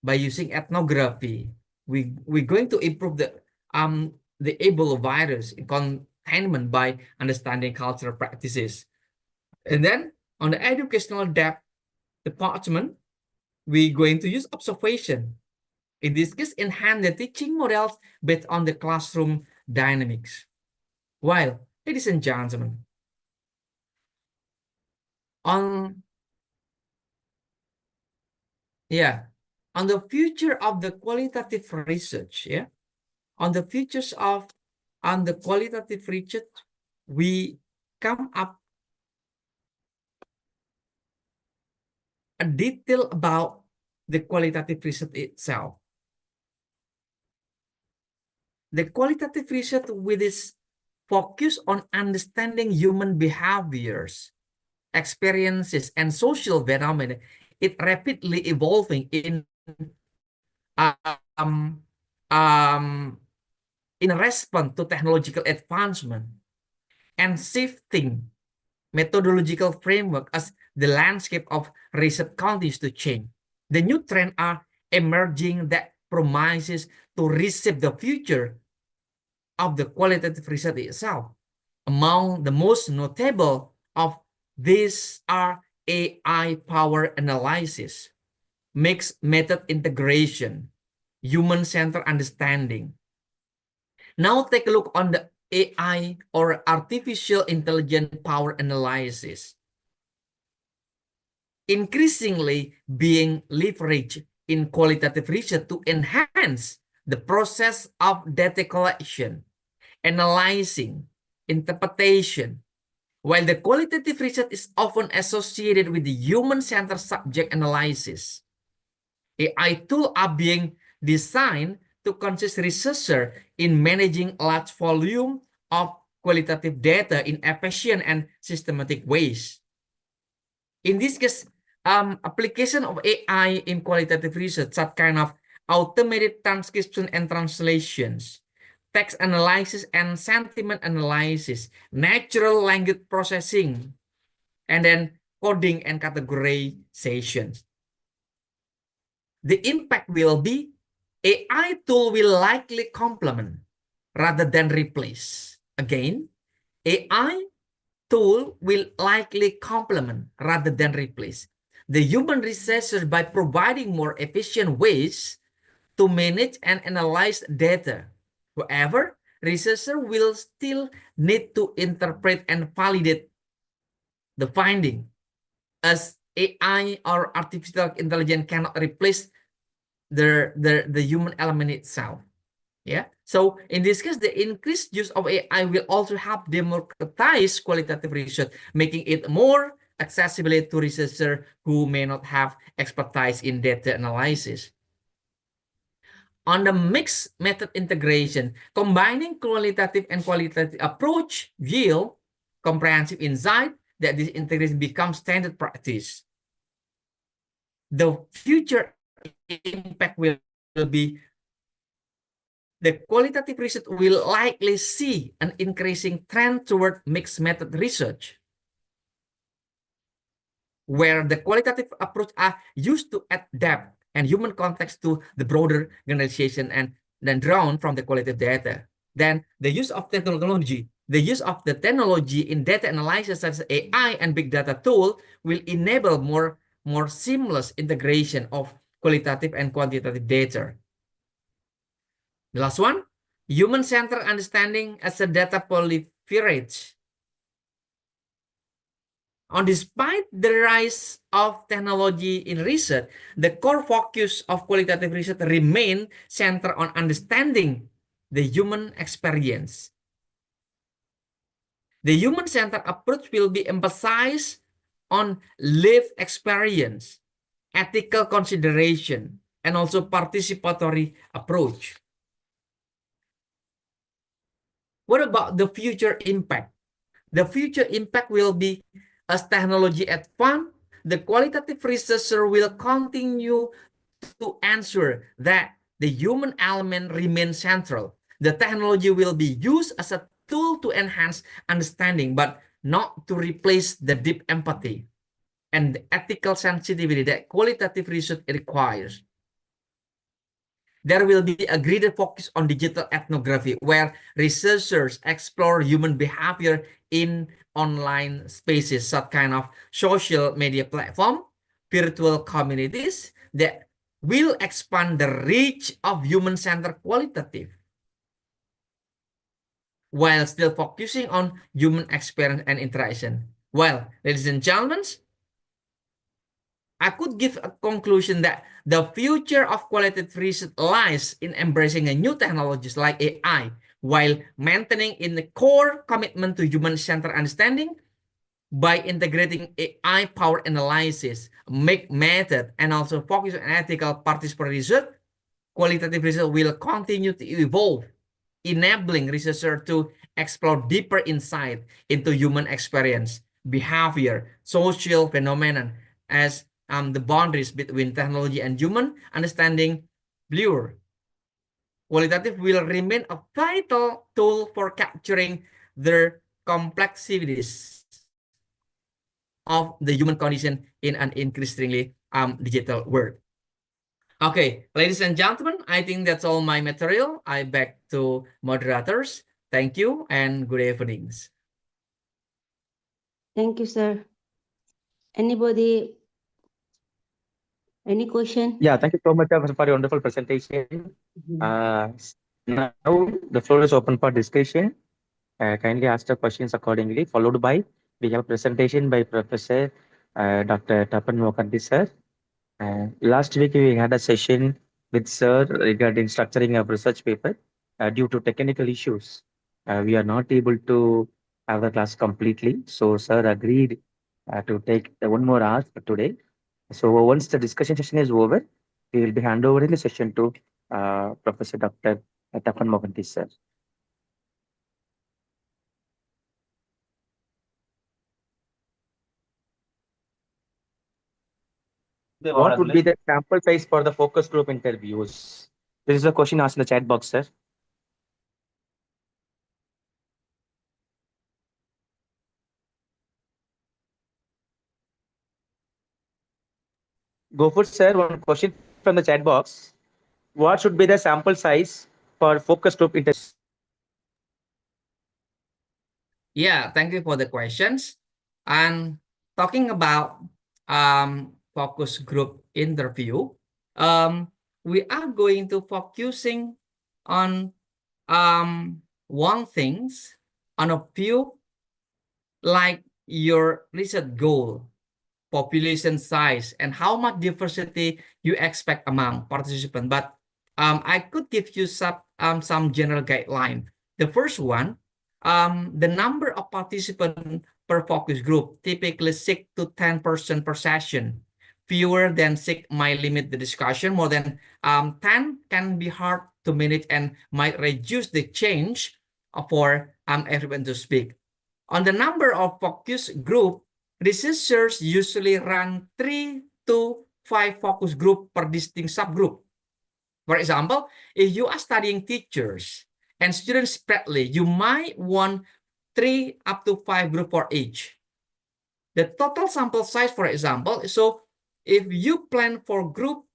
by using ethnography. We're going to improve the Ebola virus containment by understanding cultural practices. And then on the educational depth department, we're going to use observation. In this case, enhance the teaching models based on the classroom dynamics. While, ladies and gentlemen, on the future of the qualitative research, on the futures of the qualitative research, we come up a detail about the qualitative research itself. The qualitative research with its focus on understanding human behaviors, experiences, and social phenomena, it rapidly evolving in response to technological advancement and shifting methodological framework as the landscape of research continues to change. The new trends are emerging that promises to reshape the future of the qualitative research itself. Among the most notable of these are AI-powered analysis, mixed method integration, human-centered understanding. Now take a look on the AI or artificial intelligence power analysis. Increasingly being leveraged in qualitative research to enhance the process of data collection, analyzing, interpretation. While the qualitative research is often associated with the human-centered subject analysis, AI tools are being designed to assist researchers in managing large volume of qualitative data in efficient and systematic ways. In this case, application of AI in qualitative research, such kind of automated transcription and translations, text analysis and sentiment analysis, natural language processing, and then coding and categorizations. The impact will be AI tool will likely complement rather than replace. Again, AI tool will likely complement rather than replace the human researcher by providing more efficient ways to manage and analyze data. However, researcher will still need to interpret and validate the finding, as AI or artificial intelligence cannot replace the human element itself. Yeah. So in this case, the increased use of AI will also help democratize qualitative research, making it more accessible to researchers who may not have expertise in data analysis. On the mixed method integration, combining qualitative and qualitative approach yield comprehensive insight that this integration becomes standard practice. The future impact will be the qualitative research will likely see an increasing trend toward mixed method research, where the qualitative approach are used to add depth and human context to the broader generalization and then drawn from the qualitative data. Then the use of technology, in data analysis such as AI and big data tool will enable more seamless integration of qualitative and quantitative data. The last one, human-centered understanding as a data proliferates. Despite the rise of technology in research, the core focus of qualitative research remains centered on understanding the human experience. The human-centered approach will be emphasized on lived experience, ethical consideration, and also participatory approach. What about the future impact? The future impact will be, as technology advances, the qualitative researcher will continue to ensure that the human element remains central. The technology will be used as a tool to enhance understanding, but not to replace the deep empathy and the ethical sensitivity that qualitative research requires. There will be a greater focus on digital ethnography, where researchers explore human behavior in online spaces, such kind of social media platform, virtual communities that will expand the reach of human-centered qualitative, while still focusing on human experience and interaction. Well, ladies and gentlemen, I could give a conclusion that the future of qualitative research lies in embracing a new technologies like AI, while maintaining in the core commitment to human-centered understanding. By integrating AI-powered analysis, mixed method, and also focus on ethical participatory research, qualitative research will continue to evolve, enabling researchers to explore deeper insight into human experience, behavior, social phenomenon, as the boundaries between technology and human understanding blur. Qualitative will remain a vital tool for capturing the complexities of the human condition in an increasingly digital world. Okay, ladies and gentlemen, I think that's all my material. I back to moderators. Thank you and good evenings. Thank you, sir. Anybody? Any question? Yeah, thank you so much for your wonderful presentation. Now the floor is open for discussion. Kindly ask the questions accordingly, followed by we have a presentation by Professor Dr. Tapan Mohanty sir. Last week we had a session with sir regarding structuring of research paper. Due to technical issues, we are not able to have the class completely. So sir agreed to take one more hour for today. So once the discussion session is over, we will be hand over the session to Professor Dr. Tapan Mohanty sir. What would be the sample size for the focus group interviews? This is a question asked in the chat box, sir. Go for sir. One question from the chat box. What should be the sample size for focus group interviews? Yeah, thank you for the questions. And talking about focus group interview, we are going to focusing on one things on a few like your research goal, population size, and how much diversity you expect among participants. But I could give you some general guideline. The first one, the number of participants per focus group, typically 6 to 10% per session. Fewer than 6 might limit the discussion. More than 10 can be hard to manage and might reduce the change for everyone to speak. On the number of focus group, researchers usually run 3 to 5 focus group per distinct subgroup. For example, if you are studying teachers and students separately, you might want 3 up to 5 group for each. The total sample size, for example, so if you plan for group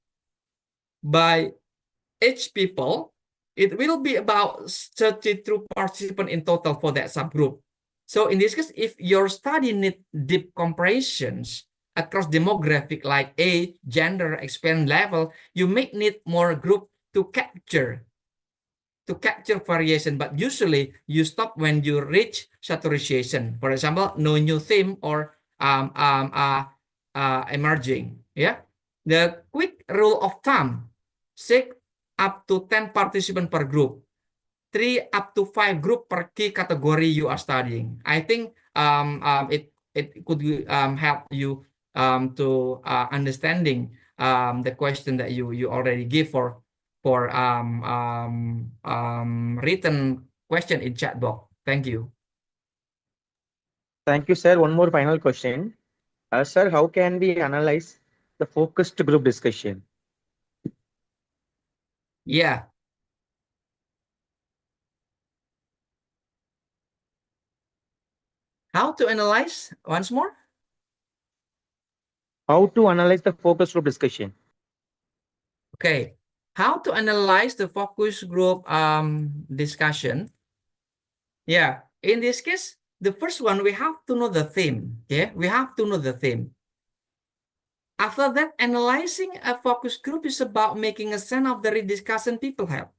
by each people, it will be about 32 participants in total for that subgroup. So in this case, if your study needs deep comparisons across demographic like age, gender, experience level, you may need more group to capture variation, but usually you stop when you reach saturation. For example, no new theme or emerging. Yeah, the quick rule of thumb: 6 up to 10 participants per group, 3 up to 5 group per key category you are studying. I think it could help you to understanding the question that you already give for written question in chat box. Thank you. Thank you, sir. One more final question. Sir, how can we analyze the focused group discussion? Yeah. How to analyze once more? How to analyze the focus group discussion? Okay. How to analyze the focus group discussion? Yeah. In this case, the first one, we have to know the theme. Okay. We have to know the theme. After that, analyzing a focus group is about making a sense of the discussion people have.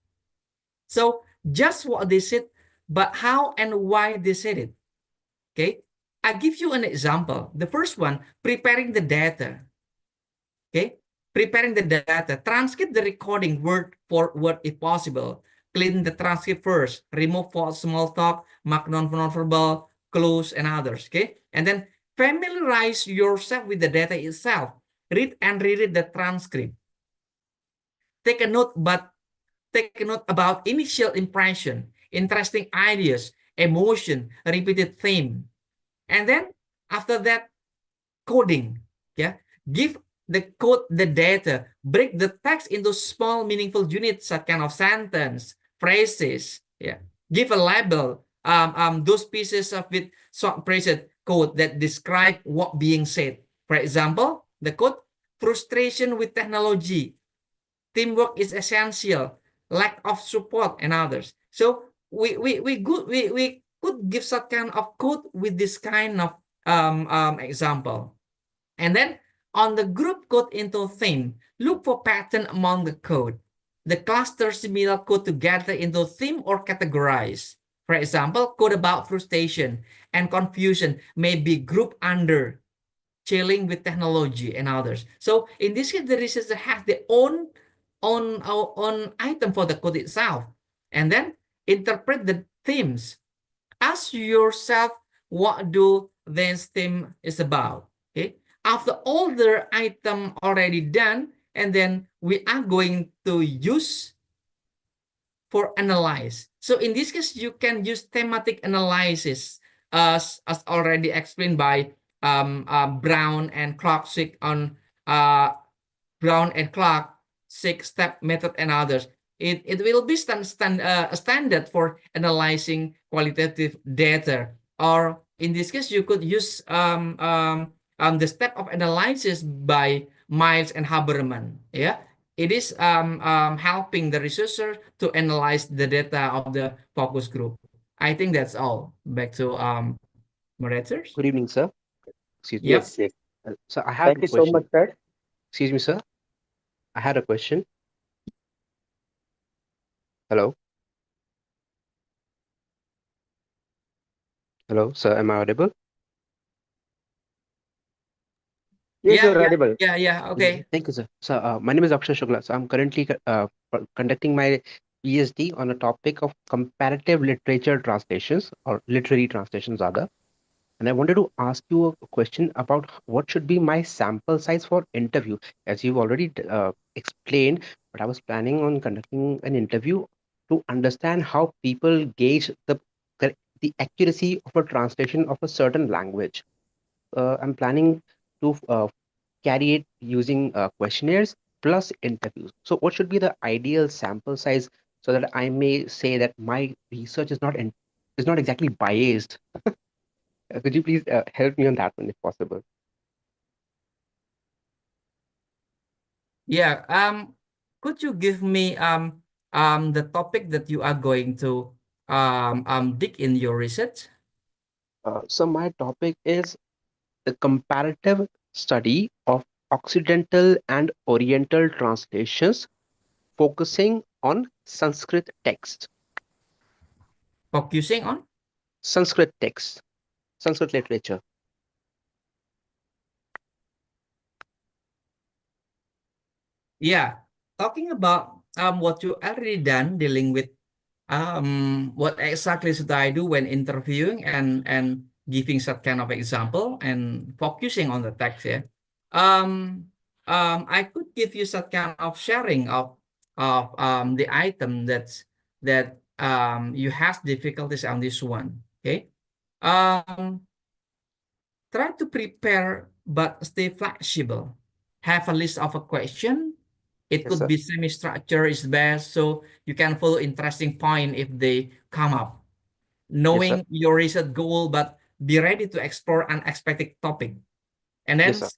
So just what they said, but how and why they said it. Okay. I give you an example. The first one, preparing the data. Okay. Preparing the data, transcribe the recording word for word if possible. Clean the transcript first, remove false small talk, mark non-verbal, clues, and others. Okay. And then familiarize yourself with the data itself. Read and reread the transcript. Take a note about initial impression, interesting ideas, emotion, repeated theme. And then after that, coding. Yeah. Give the code the data, break the text into small meaningful units, such kind of sentence, phrases. Yeah. Give a label, those pieces of with short phrased code that describe what being said. For example, the code, frustration with technology, teamwork is essential, lack of support, and others. So we could give some kind of code with this kind of example. And then on the group code into theme, look for pattern among the code. The cluster similar code together into theme or categorize. For example, code about frustration and confusion may be grouped under chilling with technology and others. So in this case, the researcher has their own item for the code itself, and then interpret the themes. Ask yourself, what do this theme is about? Okay. After all the item already done, and then we are going to use for analyze. So in this case, you can use thematic analysis as already explained by Brown and Clark on Brown and Clark 6-step method and others. It will be a standard for analyzing qualitative data. Or in this case, you could use the step of analysis by Miles and Haberman. Yeah, it is helping the researcher to analyze the data of the focus group. I think that's all. Back to moderators. Good evening, sir. Excuse me. Yep. Yes, yes. So I have Thank a you so question. much, sir. Excuse me, sir. I had a question. Hello. Hello, sir. Am I audible? Yes, Yeah, you're yeah, audible. yeah, yeah. Okay. Thank you, sir. So, my name is Akshay Shukla. So, I'm currently conducting my PhD on a topic of comparative literature translations or literary translations, rather. And I wanted to ask you a question about what should be my sample size for interview. As you've already explained, but I was planning on conducting an interview to understand how people gauge the accuracy of a translation of a certain language. I'm planning to carry it using questionnaires plus interviews. So, what should be the ideal sample size so that I may say that my research is not exactly biased? Could you please help me on that one if possible? Yeah. Could you give me the topic that you are going to dig in your research? So my topic is the comparative study of Occidental and Oriental translations, focusing on Sanskrit text, Focusing on? Sanskrit text, Sanskrit literature. Yeah. Talking about what you already done dealing with what exactly should I do when interviewing and giving that kind of example and focusing on the text, yeah. I could give you that kind of sharing of the item that you have difficulties on this one. Okay. Try to prepare but stay flexible. Have a list of a question. It Yes, could sir. be semi-structure is best, so you can follow interesting point if they come up. Knowing your research goal, but be ready to explore unexpected topic. And then Yes, sir.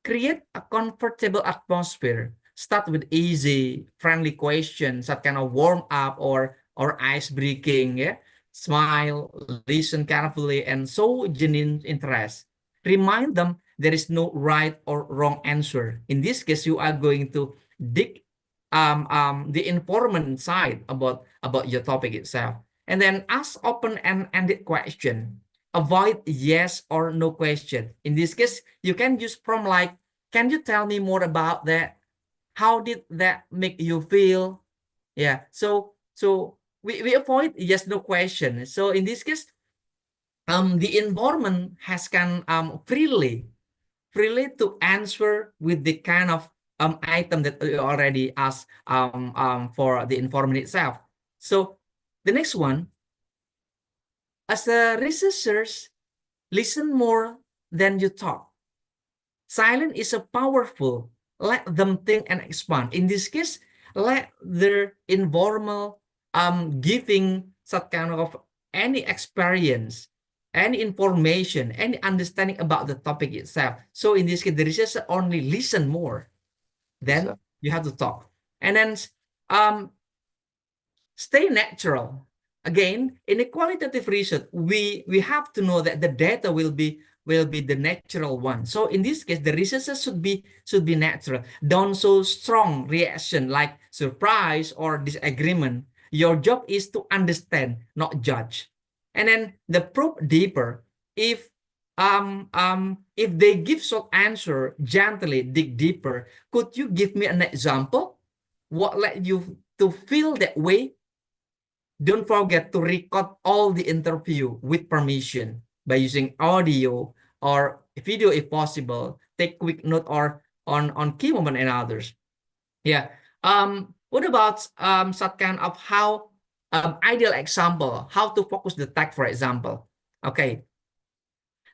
create a comfortable atmosphere. Start with easy, friendly questions that kind of warm up or ice breaking. Yeah, smile, listen carefully, and show genuine interest. Remind them there is no right or wrong answer. In this case, you are going to dig the informant side about your topic itself, and then ask open and ended question. Avoid yes or no question. In this case, you can use from like, can you tell me more about that? How did that make you feel? Yeah. So we avoid yes no question. So in this case, the environment has can freely to answer with the kind of item that you already asked for the informant itself. So the next one, as a researchers, listen more than you talk. Silence is a powerful. Let them think and expand. In this case, let their informal giving some kind of any experience, any information, any understanding about the topic itself. So in this case, the researcher only listen more. Yes, Then sir. you have to talk. And then stay natural. Again, in a qualitative research, we have to know that the data will be the natural one. So in this case, the researcher should be natural. Don't show strong reaction like surprise or disagreement. Your job is to understand, not judge. And then the probe deeper. If they give short answer, gently dig deeper. Could you give me an example? What led you to feel that way? Don't forget to record all the interview with permission by using audio or video if possible. Take quick note or on key moment and others. Yeah. What about some kind of how ideal example, how to focus the text, for example. Okay.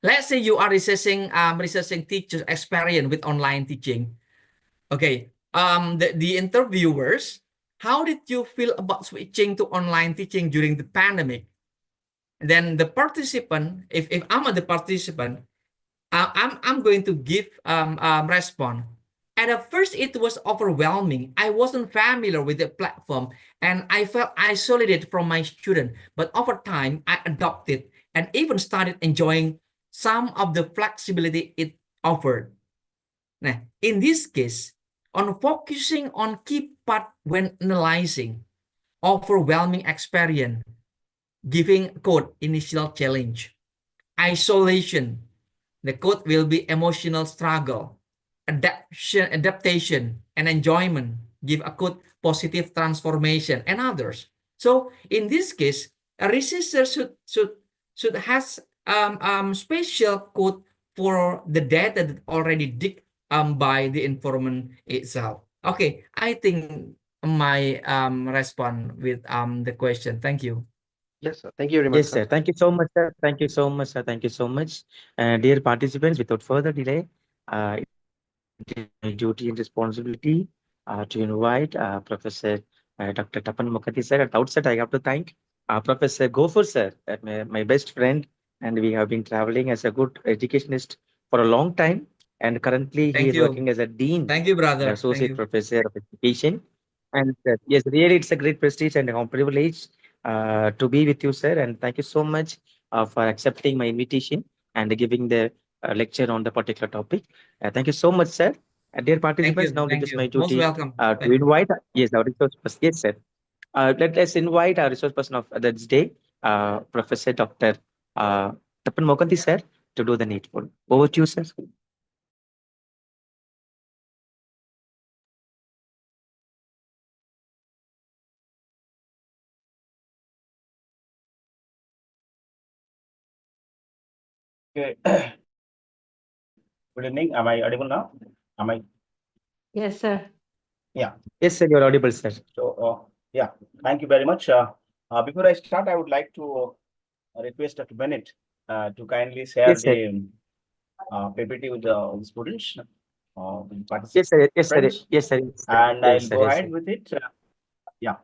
Let's say you are researching teachers' experience with online teaching. Okay. The interviewers, how did you feel about switching to online teaching during the pandemic? And then the participant, if I'm the participant, I'm going to give response. At first, it was overwhelming. I wasn't familiar with the platform and I felt isolated from my student. But over time, I adopted and even started enjoying some of the flexibility it offered. Now, in this case, on focusing on key part when analyzing, overwhelming experience, giving code initial challenge, isolation, the code will be emotional struggle, adaptation, and enjoyment, give a code positive transformation, and others. So in this case, a researcher should has special code for the data that already dig by the informant itself. Okay, I think my respond with the question. Thank you. Yes, sir. Thank you very much, Yes, sir. sir. Thank you so much, sir. Thank you so much, sir. Thank you so much. Dear participants, without further delay, it is my duty and responsibility to invite Professor Dr. Tapan Mukherjee, sir. At the outset, I have to thank Professor Gofur, sir, my best friend, and we have been traveling as a good educationist for a long time. And currently, he Thank is you. working as a dean Thank you, and brother. Thank associate you. professor of education. And yes, really, it's a great prestige and a privilege to be with you, sir. And thank you so much for accepting my invitation and giving the lecture on the particular topic. Thank you so much, sir. Dear participants, now it Thank is my you. Most duty welcome. to Thank you. invite, yes, our resource person. Yes, sir. Let's invite our resource person of this day, Professor Dr. Tapan Mokanti, sir, to do the needful. Over to you, sir. Okay. Good evening. Am I audible now? Am I? Yes, sir. Yeah. Yes, sir, you're audible, sir. So, yeah, thank you very much. Before I start, I would like to request Dr. Bennett to kindly share Yes, sir. the PPT with the students, participants, Yes, sir. Yes, sir. Yes, sir. Yes, sir. and Yes, I'll sir. go Yes, ahead sir. with it. Yeah.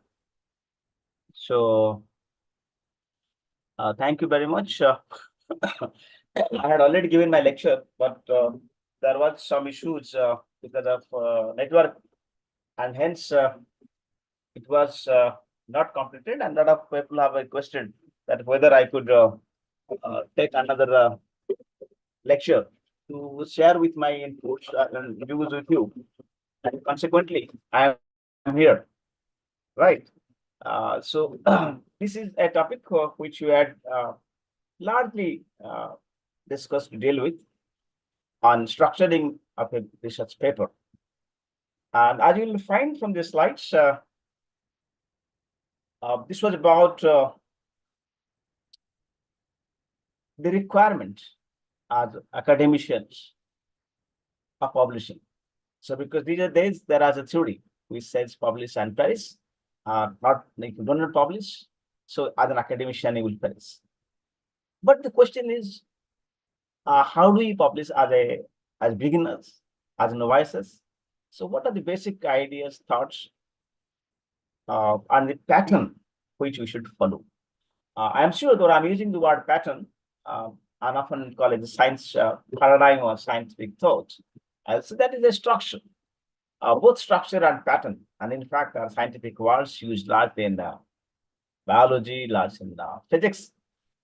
So, thank you very much. I had already given my lecture, but there was some issues because of network, and hence it was not completed, and a lot of people have requested that whether I could take another lecture to share with my inputs and views with you. And consequently, I am here, right? So this is a topic which we had largely discussed to deal with on structuring of a research paper. And as you will find from the slides, this was about the requirement as academicians are publishing. So because these days there is a theory which says publish and perish, not if you don't publish, so as an academician you will perish. But the question is, how do we publish as beginners, as novices? So what are the basic ideas, thoughts, and the pattern which we should follow? I am sure that I'm using the word pattern, and often call it the science paradigm or scientific thought. So that is a structure, both structure and pattern. And in fact, our scientific words used largely in biology, largely in physics,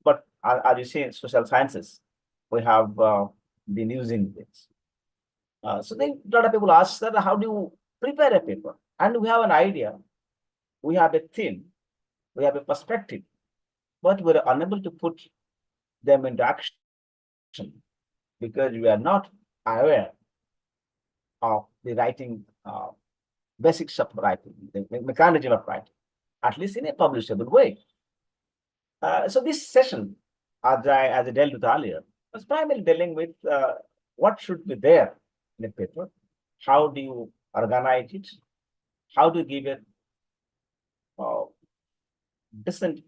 but as you see in social sciences, we have been using this. So then a lot of people ask that how do you prepare a paper? And we have an idea, we have a theme, we have a perspective, but we're unable to put them into action because we are not aware of the writing basics of writing, the mechanism of writing, at least in a publishable way. So this session, as I dealt with earlier, was primarily dealing with what should be there in a paper, how do you organize it, how do you give it decent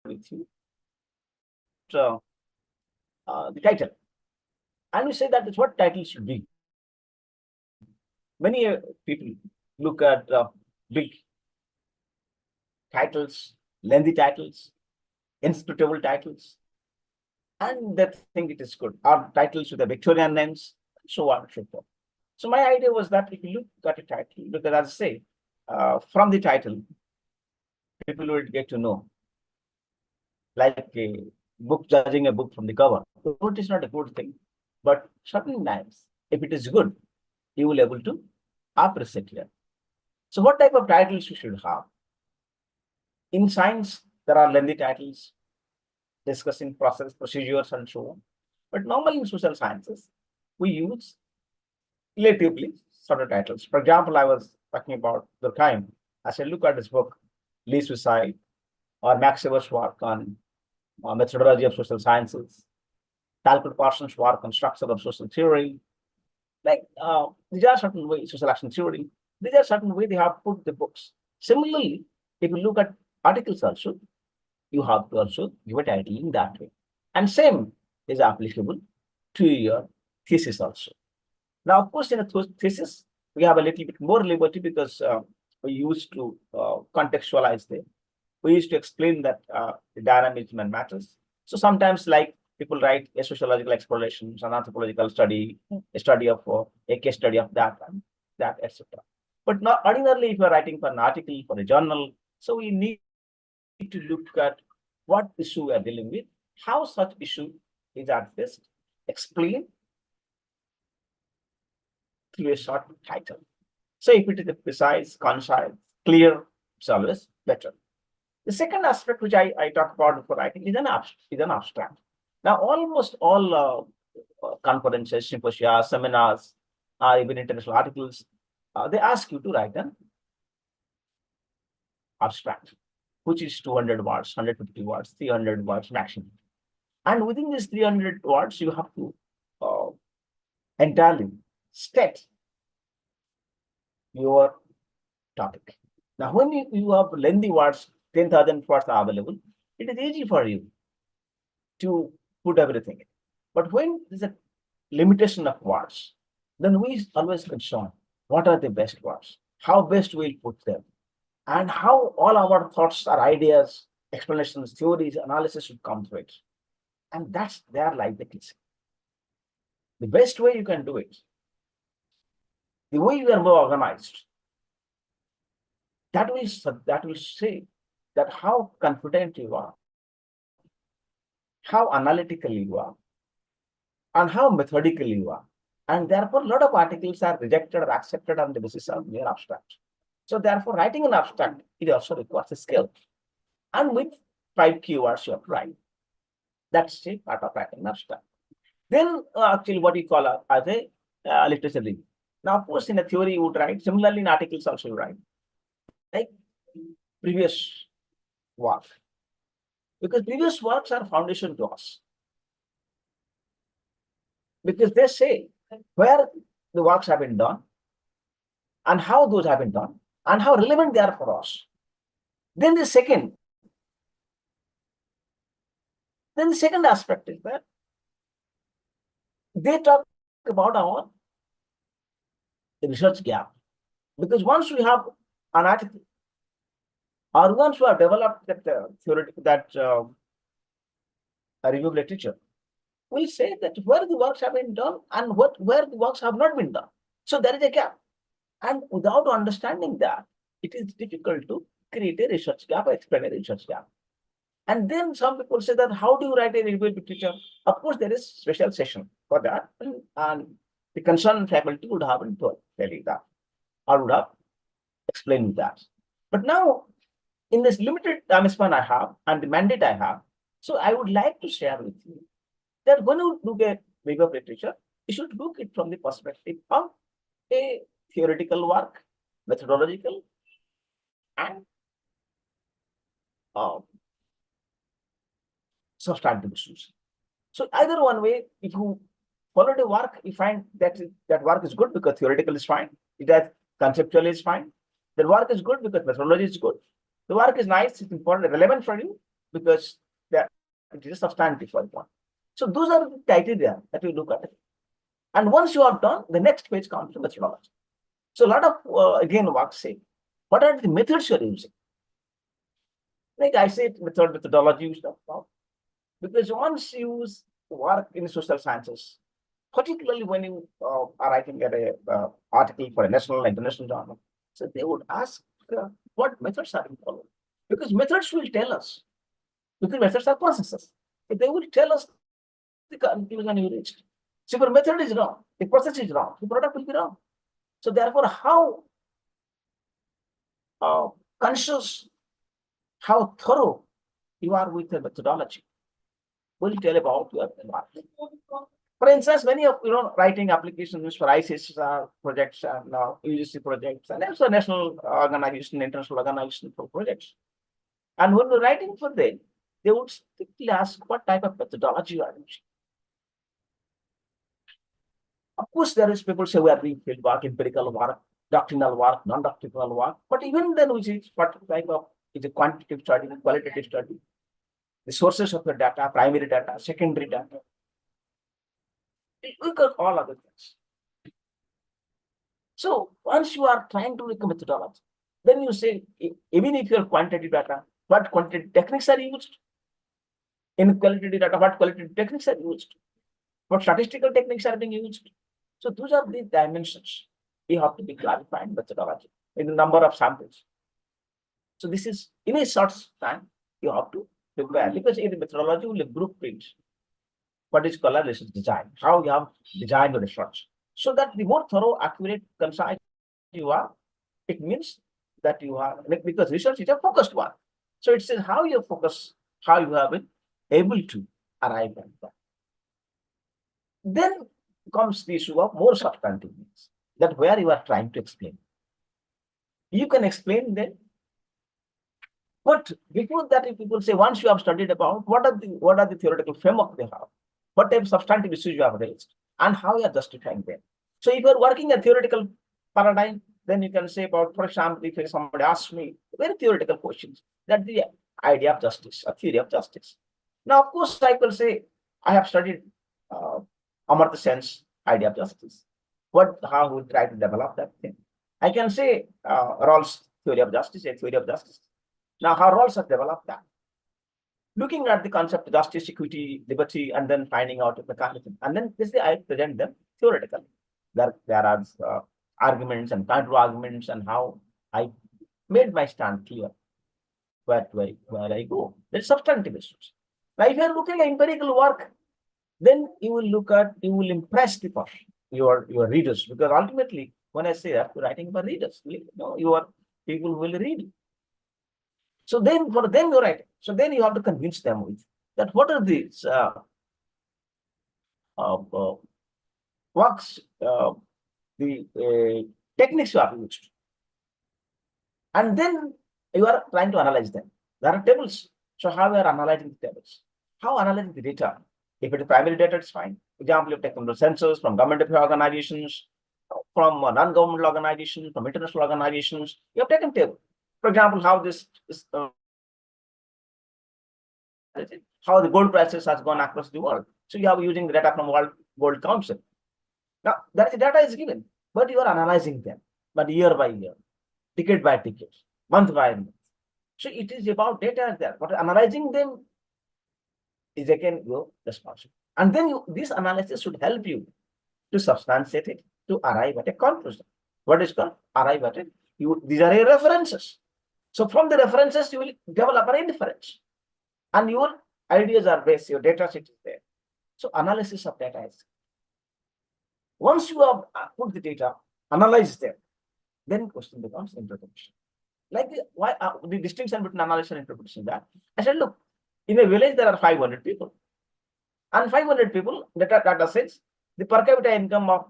with you. So, the title, and we say that is what title should be. Many people look at big titles, lengthy titles, inscrutable titles, and they think it is good, or titles with the Victorian names, so on and so forth. So my idea was that if you look at a title, because as I say, from the title, people will get to know, like a book, judging a book from the cover. Good is not a good thing, but certain times, if it is good, you will able to appreciate it. So what type of titles you should have? In science, there are lengthy titles discussing process, procedures, and so on. But normally in social sciences, we use relatively shorter titles. For example, I was talking about Durkheim. I said, look at this book, Lee Suicide, or Max Weber's work on methodology of social sciences, Talcott Parsons' work on structure of social theory. Like these are certain ways, social action theory. These are certain way they have put the books. Similarly, if you look at articles also, you have to also give a title in that way. And same is applicable to your thesis also. Now, of course, in a thesis, we have a little bit more liberty because we used to contextualize them. We used to explain that the dynamism and matters. So sometimes, like people write a sociological exploration, an anthropological study, a study of a case study of that, and that, etc. But not ordinarily, if you're writing for an article for a journal, so we need to look at what issue we are dealing with, how such issue is addressed, explain through a short title. So if it is a precise, concise, clear, it's always better. The second aspect which I talked about before writing is an abstract. Now, almost all conferences, symposia, seminars, even international articles, they ask you to write an abstract, which is 200 words, 150 words, 300 words maximum. And within these 300 words, you have to entirely state your topic. Now, when you have lengthy words, 10,000 words are available, it is easy for you to put everything in. But when there's a limitation of words, then we always concern what are the best words, how best we'll put them, and how all our thoughts or ideas, explanations, theories, analysis should come through it. And that's there like the case. The best way you can do it, the way you are more organized, that will say that how confident you are, how analytical you are, and how methodical you are. And therefore, a lot of articles are rejected or accepted on the basis of mere abstract. So therefore, writing an abstract, it also requires a skill. And with 5 keywords you have to write. That's a part of writing an abstract. Then actually what you call as a literature review. Now, of course, in a theory you would write, similarly in articles also you write, like previous work. Because previous works are foundation to us. Because they say where the works have been done and how those have been done and how relevant they are for us. Then the second aspect is that they talk about our research gap. Because once we have an article, or once we have developed that theoretical, review literature, we'll say that where the works have been done and where the works have not been done. So there is a gap. And without understanding that, it is difficult to create a research gap or explain a research gap. And then some people say that how do you write a review literature? Of course, there is special session for that. And the concerned faculty would have been telling that or would have explained that. But now, in this limited time span I have and the mandate I have, so I would like to share with you that when you look at review of literature, you should look it from the perspective of a theoretical work, methodological, and substantive issues. So either one way, if you follow the work, you find that that work is good because theoretical is fine, that conceptual is fine. The work is good because methodology is good. The work is nice, it's important, relevant for you because that it is substantive for one. So those are the criteria that we look at. And once you are done, the next page comes to methodology. So a lot of again work say, what are the methods you are using? Like I said, methodology is not wrong. Because once you work in social sciences, particularly when you are writing a article for a national or international journal, so they would ask what methods are you following? Because methods will tell us. Because methods are processes. If they will tell us the conclusion you reached. So if your method is wrong, the process is wrong, the product will be wrong. So therefore, how conscious, how thorough you are with the methodology will tell about your environment. For instance, many of writing applications for ICSR projects and UGC projects and also national organization, international organization for projects. And when we're writing for them, they would strictly ask what type of methodology you are using. Of course, there is people say we are doing field work, empirical work, doctrinal work, non-doctrinal work. But even then, which is what type of is a quantitative study, qualitative study, the sources of the data, primary data, secondary data. We got all other things. So once you are trying to make a methodology, then you say, even if your quantitative data, what quantitative techniques are used? In qualitative data, what qualitative techniques are used? What statistical techniques are being used? So those are the dimensions we have to be clarified methodology in the number of samples. So this is in a short time you have to prepare, because in the methodology will blueprint what is called research design, how you have designed the research. So that the more thorough, accurate, concise you are, it means that you are, because research is a focused one. So it says how you focus, how you have been able to arrive at that. Then comes the issue of more substantive things, that where you are trying to explain. You can explain them, but before that, if people say, once you have studied about what are the theoretical framework they have, what type of substantive issues you have raised, and how you are justifying them. So if you are working a theoretical paradigm, then you can say about, for example, if somebody asks me very theoretical questions, that the idea of justice, a theory of justice. Now, of course, I will say, I have studied Amartya Sen's idea of justice. How we try to develop that thing. I can say Rawls' theory of justice, a theory of justice. Now, how Rawls has developed that. Looking at the concept of justice, equity, liberty, and then finding out the mechanism. And then this I present them theoretically. There are arguments and counter-arguments, and how I made my stand clear where I go. There's substantive issues. Now, if you're looking at empirical work, then you will impress the person, your readers, because ultimately, when I say that, you're writing for readers, your people will read. So then for them you're writing. So then you have to convince them with that what are these works, the techniques you have used. And then you are trying to analyze them. There are tables. So how you are analyzing the tables? How analyzing the data? If it is primary data, it's fine. Example, you've taken the census from government organizations, from non-governmental organizations, from international organizations. You have taken table. For example, how how the gold prices has gone across the world. So you are using the data from World Gold Council. Now that data is given, but you are analyzing them, but year by year, decade by decade, month by month. So it is about data there, but analyzing them is again your responsibility. And then this analysis should help you to substantiate it, to arrive at a conclusion. What is called arrive at it? These are your references. So from the references, you will develop an inference. And your ideas are based, your data set is there. So analysis of data is. Once you have put the data, analyze them, then question becomes interpretation. Like the distinction between analysis and interpretation, that I said, look, in a village there are 500 people. And 500 people, data says the per capita income of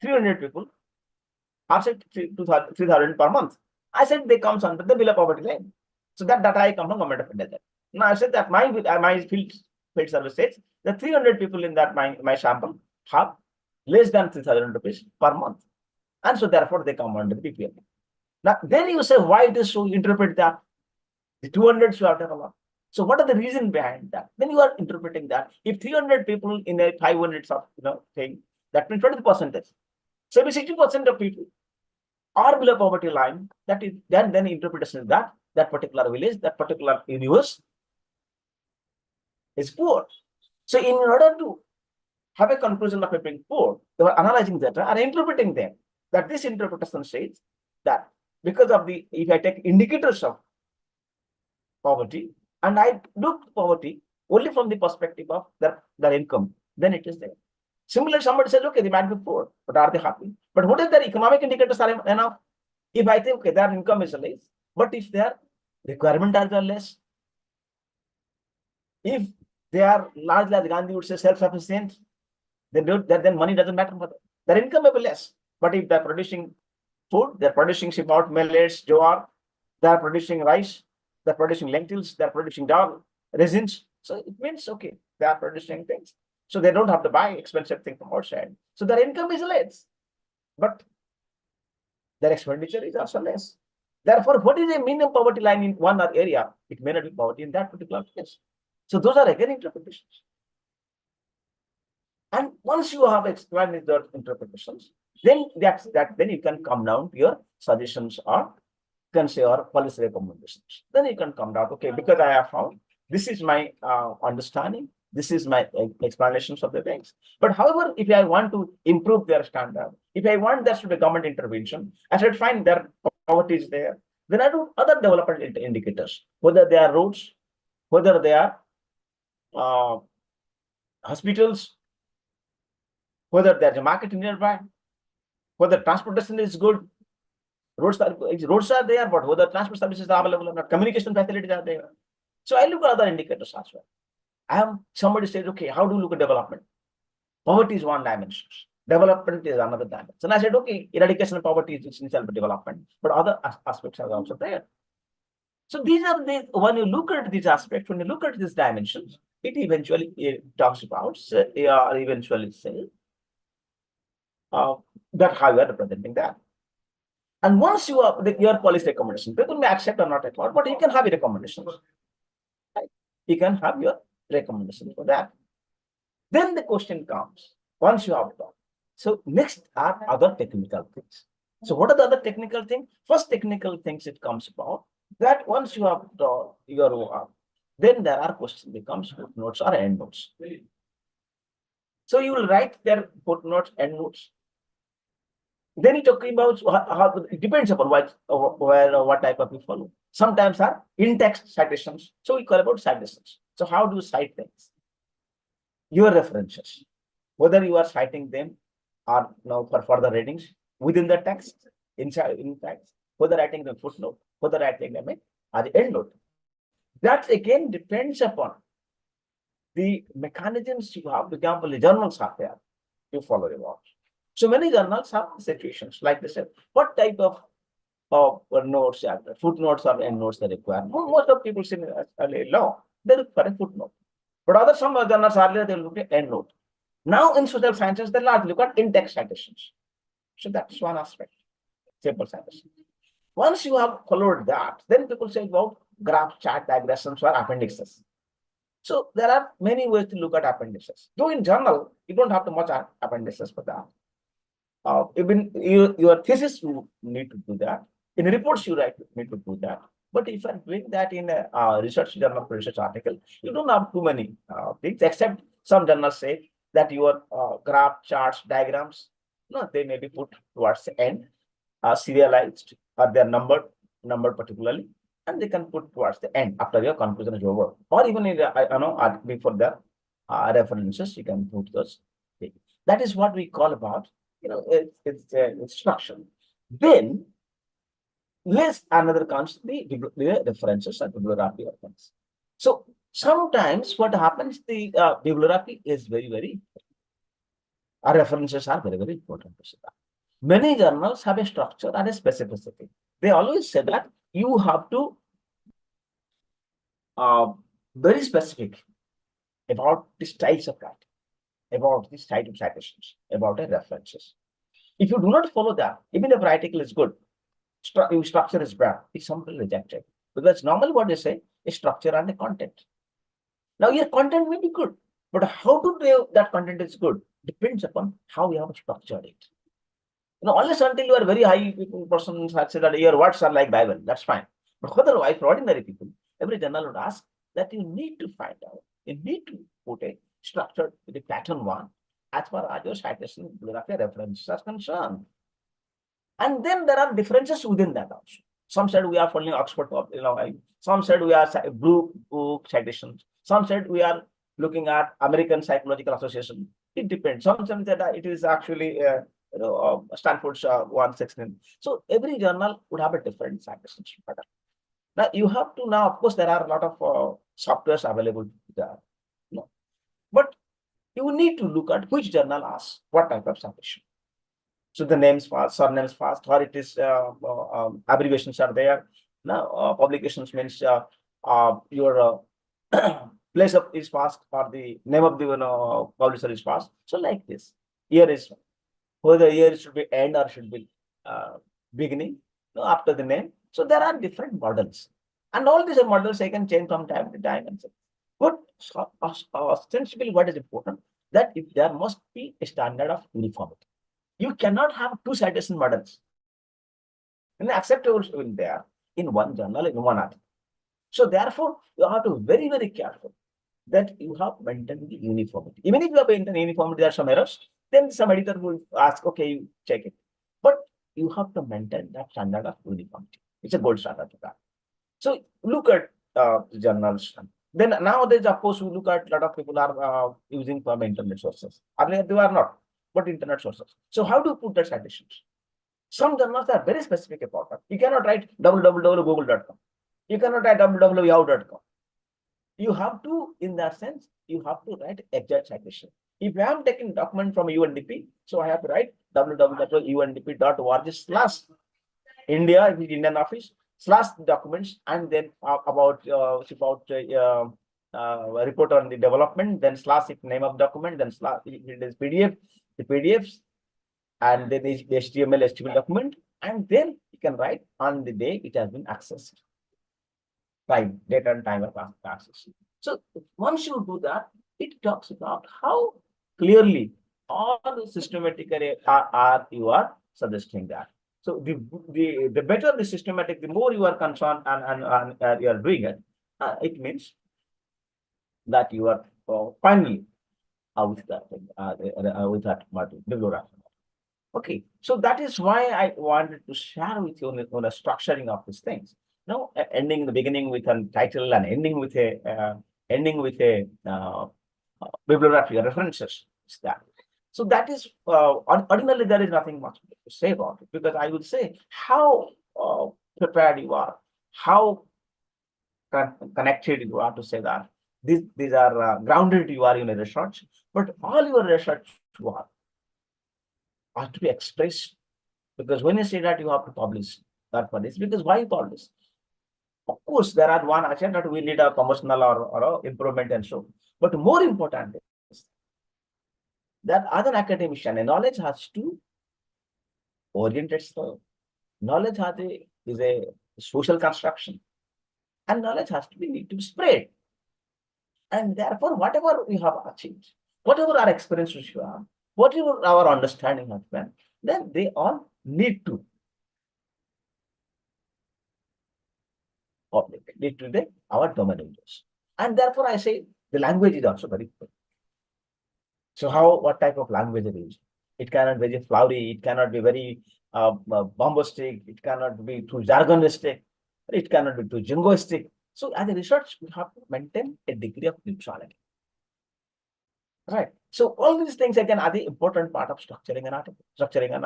300 people are said 3,000 per month. I said they comes under the below poverty line. So that data I come from Government of India. Now I said that my field service says that 300 people in that my sample have less than 3,000 rupees per month. And so therefore they come under the BPL. Now then you say, why it is so? You interpret that the 200 you have developed. So what are the reason behind that? Then you are interpreting that if 300 people in a 500 thing, that means 20%. So if 60% of people are below poverty line, that is then interpretation is that that particular village, that particular universe is poor. So in order to have a conclusion of it being poor, they were analyzing data and interpreting them. That this interpretation says that because of the, if I take indicators of poverty and I look poverty only from the perspective of their income, then it is there. Similarly, somebody says, okay, they might be poor, but are they happy? But what if their economic indicators are enough? If I think, okay, their income is less, but if their requirement are less, if they are largely, as Gandhi would say, self-sufficient, then money doesn't matter for them. Their income may be less, but if they're producing food, they're producing about millets, jowar, they're producing rice, they're producing lentils, they're producing dal, resins. So it means, okay, they are producing things. So they don't have to buy expensive things from outside. So their income is less, but their expenditure is also less. Therefore, what is a minimum poverty line in one area? It may not be poverty in that particular place. So those are again interpretations. And once you have explained those interpretations, then then you can come down to your suggestions or you can say your policy recommendations. Then you can come down, okay, because I have found this is my understanding, this is my explanations of the things. But however, if I want to improve their standard, if I want there to be government intervention, I should find their poverty is there. Then I do other development indicators, whether they are roads, whether they are hospitals, whether there's a market nearby, whether transportation is good, roads are there, but whether transport services are available or not, communication facilities are there. So I look at other indicators as well. Somebody says, okay, how do you look at development? Poverty is one dimension. Development is another dimension. And I said, okay, eradication of poverty is itself development, but other aspects are also there. So these are the, when you look at these aspects, when you look at these dimensions, it eventually talks about, or eventually say, that how you are representing that. And once you are your policy recommendation, people may accept or not accept, but you can have a recommendation. Right? You can have your recommendation for that. Then the question comes, once you have done. So next are other technical things. So what are the other technical things? First technical things it comes about that once you have done your work, then there are questions becomes footnotes or endnotes. So you will write their footnotes, endnotes. Then you're talking about how it depends upon what type of you follow. Sometimes are in-text citations. So we call about citations. So how do you cite things? Your references, whether you are citing them or now for further readings within the text, inside in text, whether writing the footnote, whether writing them as the endnote. That again depends upon the mechanisms you have. For example, the journals are there. You follow your watch. So many journals have situations like this. What type of notes, footnotes or endnotes they require? Most of people in law, they require a footnote. But some journals earlier they look at endnote. Now in social sciences, they largely look at in-text citations. So that's one aspect. Simple citation. Once you have followed that, then people say about graph, chart, diagrams, or appendixes. So there are many ways to look at appendices. Though in journal, you don't have to much appendices for that. Even your thesis, you need to do that. In reports, you need to do that. But if you're doing that in a research journal, research article, you don't have too many things, except some journals say that your graph, charts, diagrams, no, they may be put towards the end, serialized, or they're numbered particularly, and they can put towards the end after your conclusion is over. Or even in the, before the references, you can put those things. That is what we call about, it's instruction. Then another comes the references and bibliography of things. So sometimes what happens, the bibliography is very, very, our references are very, very important to see that. Many journals have a structure and a specificity. They always say that you have to very specific about the styles of writing, about the type of citations, about the references. If you do not follow that, even if the article is good, structure is bad, it's simply rejected. Because normally what they say is structure and the content. Now your content may be good, but how to know that content is good depends upon how you have structured it. Unless until you are very high person, say that your words are like Bible, that's fine. But otherwise, for ordinary people, every journal would ask that you need to find out, you need to put a structure with the pattern one as far as your citation bibliography references are concerned. And then there are differences within that also. Some said we are following Oxford, some said we are Blue Book citations, some said we are looking at American Psychological Association. It depends. Some said that it is actually Stanford's 116. So every journal would have a different citation pattern. Now you have to of course, there are a lot of softwares available there, but you need to look at which journal asks what type of citation. So the names fast, surnames fast, or it is abbreviations are there. Now publications means your place of is fast, or the name of the publisher is fast. So like this, year is whether year should be end or should be beginning after the name. So there are different models, and all these models I can change from time to time. And so, but ostensibly, what is important that if there must be a standard of uniformity. You cannot have two citation models and acceptable in there in one journal, in one article. So therefore, you have to be very, very careful that you have maintained the uniformity. Even if you have maintained uniformity, there are some errors, then some editor will ask, okay, you check it. But you have to maintain that standard of uniformity. It's a gold standard to that. So look at the journals. Then nowadays, of course, we look at a lot of people are using from internet sources. Earlier, they were not, but internet sources. So how do you put that citations? Some journals are very specific about that. You cannot write www.google.com. You cannot write www.yahoo.com. You have to, in that sense, you have to write exact citation. If I am taking document from UNDP, so I have to write www.undp.org/India, if it's Indian office, /documents, and then about report on the development, then / name of document, then / it is PDF, the PDFs, and then the HTML document, and then you can write on the day it has been accessed. Time, date and time of access. So once you do that, it talks about how clearly all the systematically you are suggesting that. So the better the systematic, the more you are concerned and you are doing it, it means that you are finally with that bibliography. Okay, so that is why I wanted to share with you on the structuring of these things. Now, ending the beginning with a title and ending with a bibliography or references. Is that. So that is ordinarily there is nothing much to say about it, because I would say how prepared you are, how connected you are to say that these are grounded you are in a research, but all your research you are to be expressed, because when you say that you have to publish that one is because why publish? Of course, there are one action that we need a promotional or improvement and so, but more important is that as an academician, a knowledge has to orient itself. Knowledge is a social construction, and knowledge has to be spread. And therefore, whatever we have achieved, whatever our experiences you have, whatever our understanding has been, then they all need to public, need to be our domain users. And therefore, I say the language is also very important. So what type of language it is? It cannot be very flowery, it cannot be very bombastic, it cannot be too jargonistic, it cannot be too jingoistic. So as a research, we have to maintain a degree of neutrality. Right. So all these things again are the important part of structuring an article, structuring an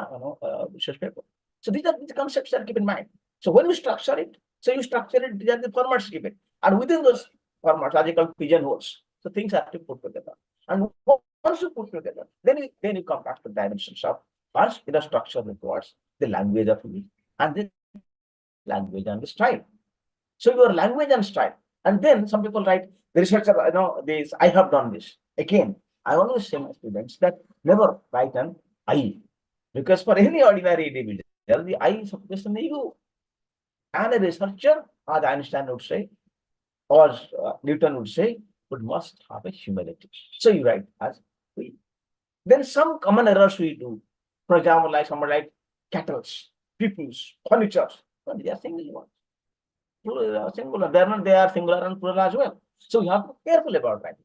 research paper. So these are the concepts that keep in mind. So when you structure it, these are the formats given, and within those formats are called pigeonholes. So things have to put together, and once you put together, then you come back to the dimensions of first in a structure requires the language of it, and the language and the style. So your language and style, and then some people write the researcher, this I have done this again. I always say my students that never write an I, because for any ordinary individual, the I is just an ego. And a researcher, as Einstein would say, or Newton would say, must have a humility. So you write as we. Then some common errors we do. For example, like someone like cattle, peoples, furniture. They are single ones. plural, singular. They are singular and plural as well. So you have to be careful about writing.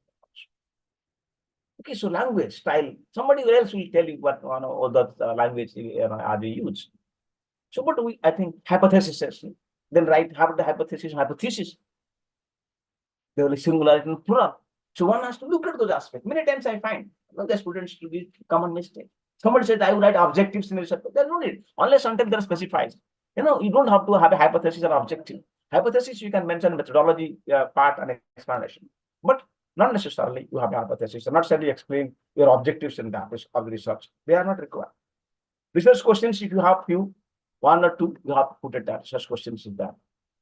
Okay, so language, style, somebody else will tell you what all that language are they used. So, but I think hypothesis, then write have the hypothesis. They will singularity and plural. So one has to look at those aspects. Many times I find the students to be common mistake. Somebody said I would write objectives in research. There's no need. Unless sometimes they're specified. You don't have to have a hypothesis or objective. Hypothesis you can mention methodology part and explanation, but not necessarily you have a hypothesis. Not necessarily explain your objectives in that of the research. They are not required. Research questions, if you have few, one or two, you have to put it that research questions in that.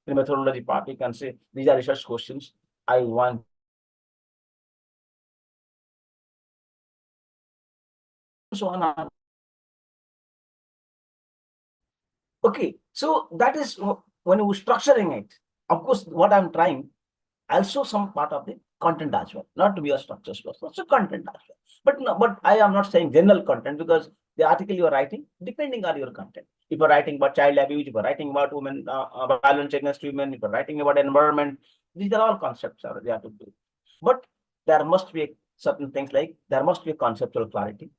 In the methodology part, you can say these are research questions. I want so on. Okay, so that is when you structuring it. Of course, what I'm trying, also some part of the content as well, not to be a structure plus, also content as well. But no, but I am not saying general content because the article you are writing, depending on your content. If you're writing about child abuse, if you're writing about women, violence against women, if you're writing about environment, these are all concepts they have to do. But there must be certain things like there must be a conceptual clarity.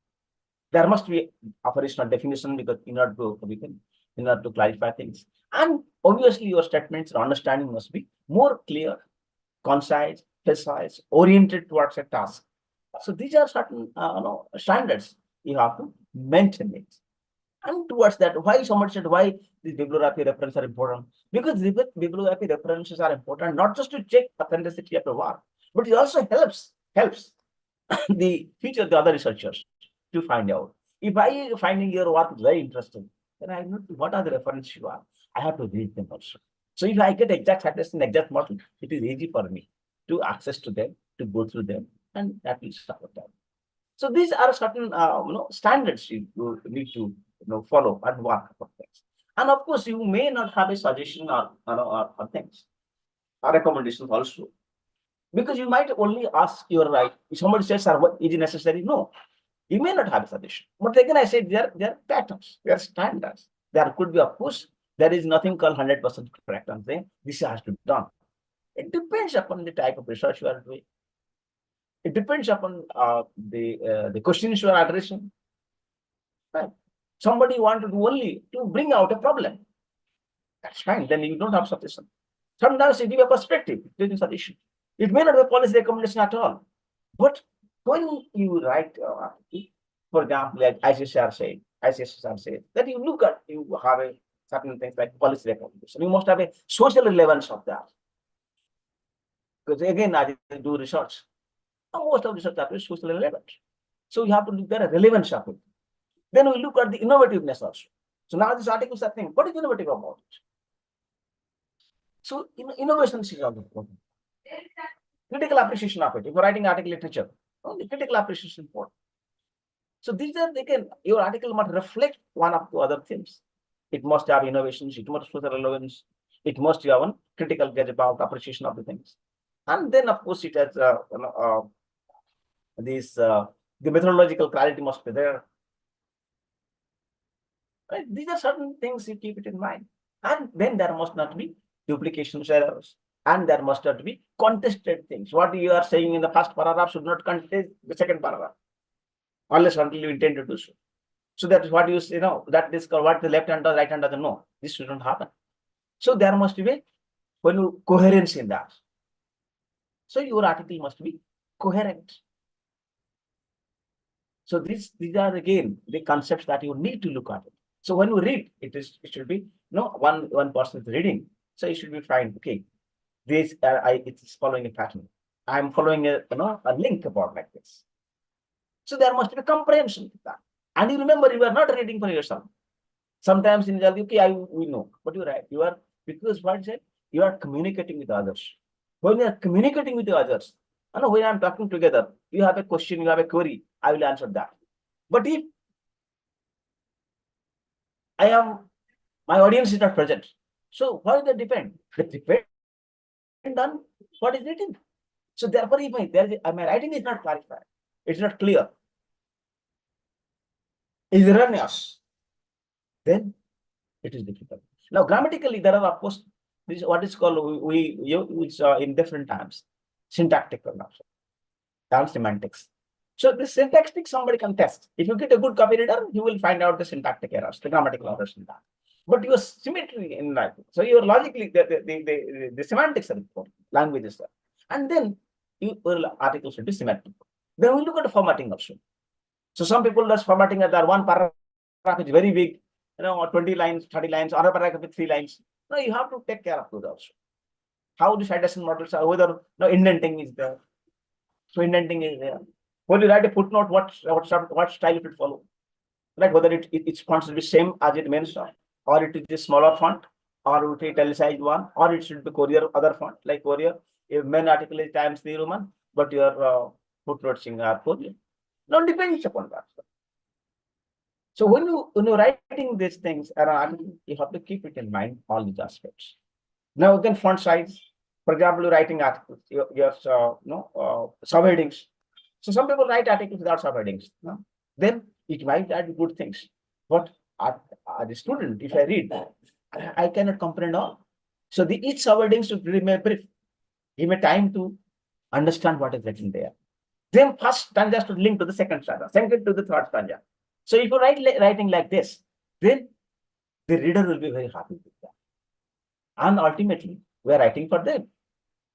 There must be operational definition because in order to clarify things. And obviously your statements and understanding must be more clear, concise, precise, oriented towards a task. So these are certain standards you have to maintain it. And towards that, why somebody said why the bibliography references are important? Because the bibliography references are important not just to check authenticity of the work, but it also helps the other researchers to find out. If I finding your work very interesting, then I know what are the references you are. I have to read them also. So if I get exact address and exact model, it is easy for me to access to them, to go through them, and that will support them. So these are certain standards you need to follow and work for things. And of course, you may not have a suggestion or things, or recommendations also, because you might only ask your right. If somebody says, "Sir, what is it necessary?" No, you may not have a suggestion. But again, I said they're patterns, they're standards. There could be, of course, there is nothing called 100% correct on saying this has to be done. It depends upon the type of research you are doing. It depends upon the questions you are addressing. Right? Somebody wanted only to bring out a problem. That's fine. Then you don't have suggestion. Sometimes you give a perspective, giving suggestion. It may not be a policy recommendation at all. But when you write, for example, like ICSR said that you have a certain things like policy recommendation. You must have a social relevance of that. Because again, I do research. Most of research is socially relevant. So you have to look at the relevance of it. Then we look at the innovativeness also. So now this article is saying, what is innovative about it? So innovation is important. Critical appreciation of it. If you're writing article literature, the critical appreciation is important. So these are, again, your article must reflect one of the other things. It must have innovations, it must have relevance, it must have one critical gauge about appreciation of the things. And then, of course, it has the methodological clarity must be there. Right? These are certain things you keep it in mind. And then there must not be duplications, errors, and there must not be contested things. What you are saying in the first paragraph should not contest the second paragraph, unless until you intend to do so. So that is what you that is what the left hand does, right hand doesn't know. This shouldn't happen. So there must be coherence in that. So your article must be coherent. So these are again the concepts that you need to look at it. So when you read, it should be one person is reading. So it should be fine. Okay, this it is following a pattern. I am following a link about like this. So there must be a comprehension with that. And you remember, you are not reading for yourself. Sometimes in the okay, we know, but you're right. You are, because what said, you are communicating with others. When you are communicating with the others, when I'm talking together, you have a question, you have a query, I will answer that. But if my audience is not present, so what does that depend? It depends on what is written. So therefore, if my writing is not clarified, it's not clear, is erroneous, then it is difficult. Now, grammatically, there are, of course, This is what is called, we use in different times, syntactic conversion, and semantics. So the syntactic somebody can test. If you get a good copy reader, you will find out the syntactic errors, the grammatical errors in that. But your symmetry in writing, so your logically the semantics are important, languages are, and then your articles should be symmetric. Then we look at the formatting also. So some people does formatting that one paragraph is very big, 20 lines, 30 lines, or a paragraph with 3 lines. No, you have to take care of those also. How the citation models are, whether indenting is there. So indenting is there. When you write a footnote, what style it will follow? Like whether its font should be same as it means, or it is a smaller font, or it is italicized one, or it should be Courier other font, like Courier. If main article is Times New Roman, but your footnotes are Courier. No, depends upon that. So when you're writing these things around, you have to keep it in mind, all these aspects. Now again, font size. For example, you're writing articles, your subheadings. So some people write articles without subheadings. Then it might add good things. But as a student, if I read, I cannot comprehend all. So each subheading should remain brief. Give me time to understand what is written there. Then first stanza should link to the second stanza, second to the third stanza. So if you writing like this, then the reader will be very happy with that. And ultimately, we are writing for them.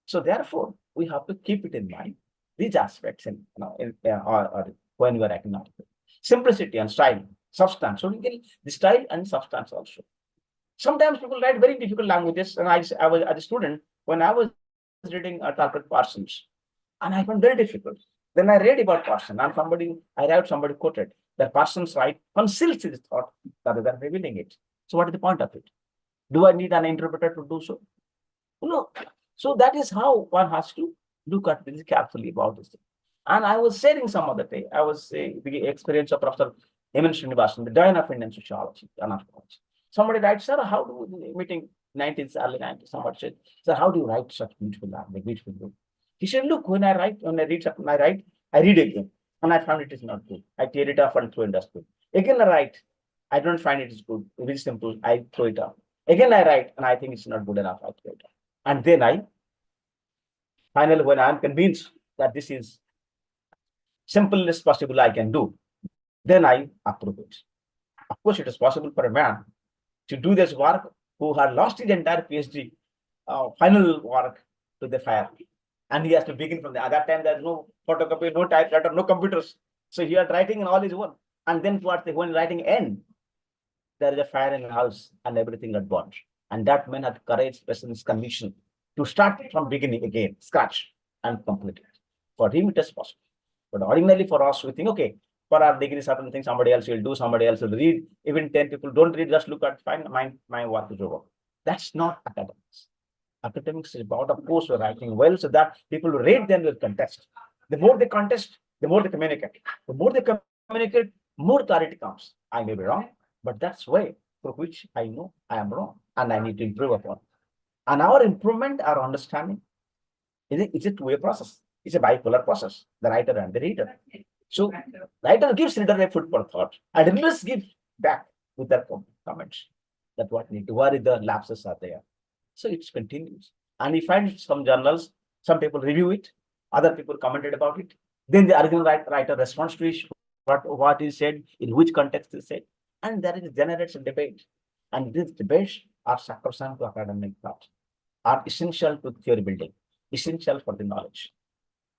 So therefore, we have to keep it in mind, these aspects or when we are writing an article. Simplicity and style, substance. So we get the style and substance also. Sometimes people write very difficult languages, and I was as a student when I was reading Talcott Parsons, and I found very difficult. Then I read about Parsons, and somebody quoted that Parsons conceals his thought rather than revealing it. So what is the point of it? Do I need an interpreter to do so? No. So that is how one has to look at this carefully about this thing. And I was sharing some other day, I was saying the experience of Professor Hemen Srinivasan, the Dean of Indian Sociology, anthropology. Somebody writes, sir, how do we, meeting 90s, early 90s, somebody said, sir, how do you write such beautiful language, beautiful book? He said, look, when I read again, and I found it is not good. I tear it off and throw it in dustbin. Again, I write, I don't find it is good. It is simple, I throw it off. Again, I write, and I think it's not good enough, I throw it off. And then finally, when I'm convinced that this is simplest possible I can do, then I approve it. Of course, it is possible for a man to do this work who had lost his entire PhD final work to the fire. And he has to begin from there. At that time, there's no photocopy, no typewriter, no computers. So he is writing and all is one. And then when writing end, there is a fire in the house and everything got burnt. And that man had courage, patience, conviction to start from beginning again, scratch, and complete it. For him, it is possible. But ordinarily for us, we think, okay, for our degree, certain things somebody else will do, somebody else will read. Even 10 people don't read, just look at, fine, my work is over. That's not academics. Academics is about, of course, we're writing well so that people who read them will contest. The more they contest, the more they communicate. The more they communicate, more clarity comes. I may be wrong, but that's way for which I know I am wrong and I need to improve upon. And our improvement, our understanding, it's a two-way process. It's a bipolar process, the writer and the reader. So writer gives reader a food for thought, and readers give back with their comments that what need to worry, the lapses are there. So it continues. And we find some journals, some people review it, other people commented about it. Then the original writer responds to it, what is said, in which context is said, and there is generates a debate. And these debates are sacrosanct to academic thought, are essential to theory building, essential for the knowledge.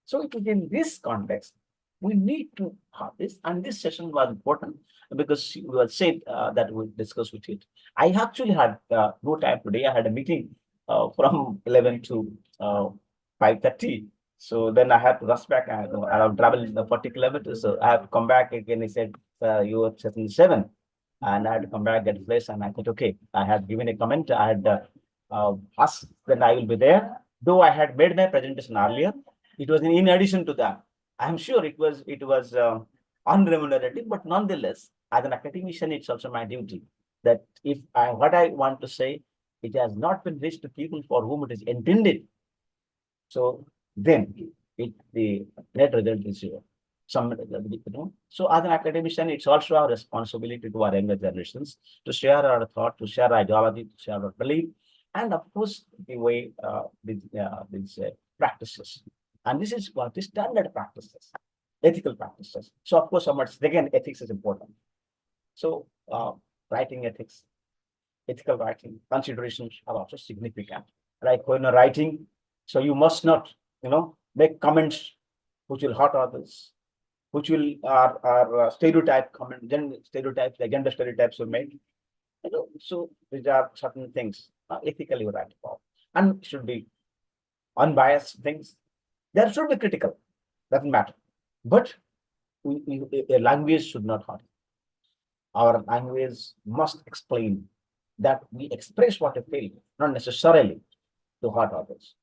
So it is in this context, we need to have this, and this session was important because you were said that we'll discuss with it. I actually had no time today. I had a meeting from 11 to 5:30. So then I had to rush back. I have traveled 40 kilometers. So I have to come back again. He said, you were session 7. And I had to come back, get place. And I thought, okay, I had given a comment. I had asked that I will be there. Though I had made my presentation earlier, it was in addition to that. I'm sure it was unremunerative, but nonetheless, as an academician, it's also my duty that if what I want to say, it has not been reached to people for whom it is intended. So then the net result is zero. So as an academician, it's also our responsibility to our younger generations to share our thought, to share ideology, to share our belief, and of course the way these practices. And this is what is standard practices, ethical practices. So of course, so much again, ethics is important. So writing ethics, ethical writing considerations are also significant. Like when writing, so you must not, make comments which will hurt others, which will are stereotype comment, gender stereotypes, like gender stereotypes will make. So these are certain things ethically you write about, and should be unbiased things. There should be critical, doesn't matter, but a language should not hurt. Our language must explain that we express what we feel, not necessarily to hurt others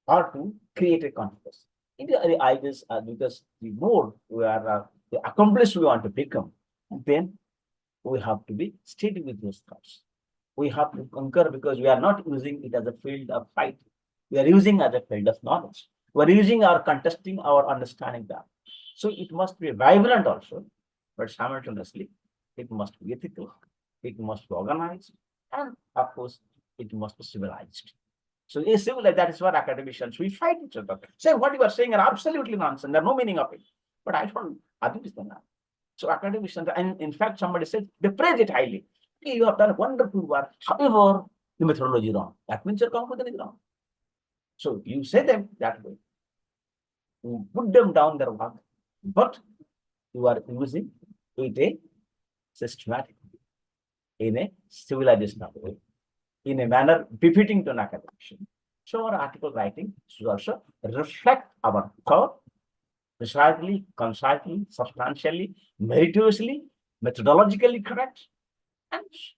or to create a controversy. In the ideas, because the more we are the accomplished we want to become, then we have to be steady with those thoughts. We have to conquer, because we are not using it as a field of fight. We are using as a field of knowledge. We are using our contesting our understanding that. So it must be vibrant also, but simultaneously it must be ethical, it must be organized, and of course it must be civilized. So a civilized, that is what academicians, we fight each other. Say what you are saying are absolutely nonsense. There's no meaning of it. But I understand that. So academicians, and in fact, somebody said they praise it highly. Hey, you have done wonderful work. However, the methodology wrong. That means your composition is wrong. So you say them that way. You put them down their work, but you are using it a systematic, in a civilizational way, in a manner befitting to an academician. So our article writing should also reflect our thought precisely, concisely, substantially, meritoriously, methodologically correct,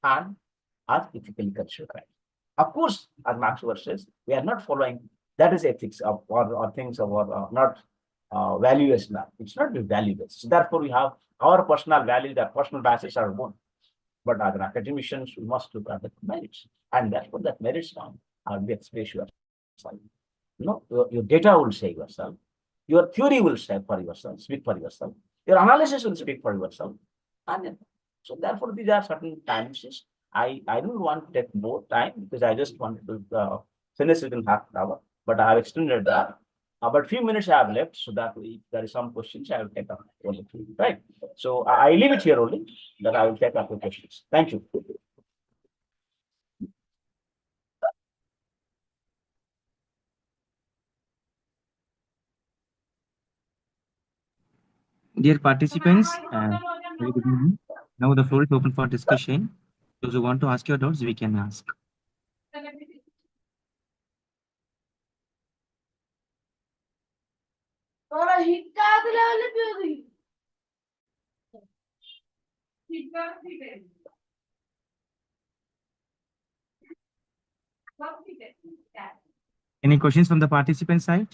and as ethically correct. Of course, as Max Weber says, we are not following, that is ethics or things of not value-based. It's not value-based. So therefore, we have our personal values, our personal biases are one. But as an academician, we must look at the merits, and that's what that merits on. I'll be express yourself. Your data will say yourself. Your theory will say for yourself, speak for yourself. Your analysis will speak for yourself. And so therefore, these are certain times. I don't want to take more time, because I just wanted to finish within half an hour, but I have extended that. But few minutes I have left, so that if there is some questions, I will take up only few, right? So I leave it here only, that I will take up the questions. Thank you. Dear participants, very good evening. Now the floor is open for discussion. Those who want to ask your doubts, we can ask. Any questions from the participant side?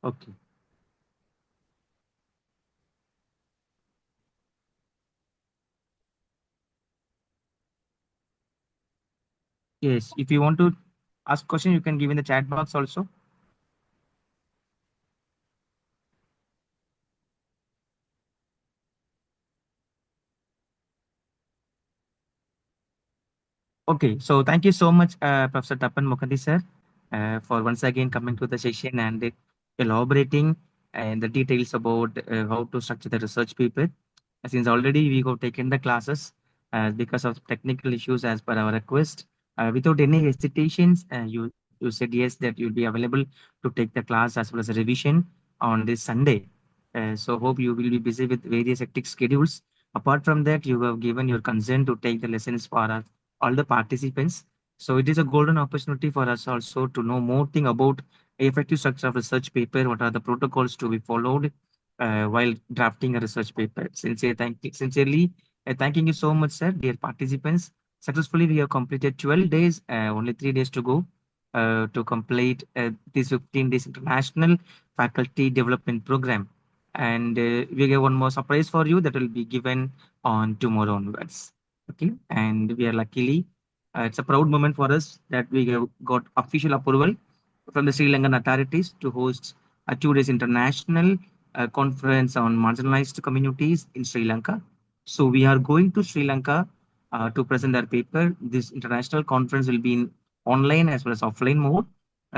Okay. Yes, if you want to ask question, you can give in the chat box also. Okay, so thank you so much, Professor Tapan Mukherjee sir, for once again coming to the session and elaborating and the details about how to structure the research paper. Since already we have taken the classes because of technical issues as per our request, without any hesitations, you said yes that you'll be available to take the class as well as a revision on this Sunday. So hope you will be busy with various hectic schedules. Apart from that, you have given your consent to take the lessons for us all the participants. So it is a golden opportunity for us also to know more thing about effective structure of research paper, what are the protocols to be followed while drafting a research paper. Sincerely, thanking you so much, sir, dear participants. Successfully, we have completed 12 days, only 3 days to go to complete this 15 days international faculty development program. And we have one more surprise for you that will be given on tomorrow onwards. Okay, and we are luckily, it's a proud moment for us that we have got official approval from the Sri Lankan authorities to host a 2 days international conference on marginalized communities in Sri Lanka. So we are going to Sri Lanka to present their paper. This international conference will be in online as well as offline mode.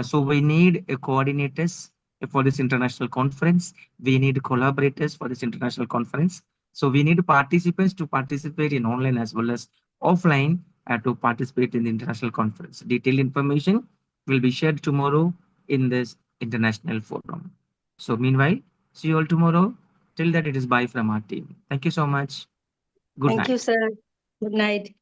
So we need coordinators for this international conference. We need collaborators for this international conference. So we need participants to participate in online as well as offline to participate in the international conference. Detailed information will be shared tomorrow in this international forum. So meanwhile, see you all tomorrow. Till that, it is bye from our team. Thank you so much. Good Thank night. you, sir. Good night.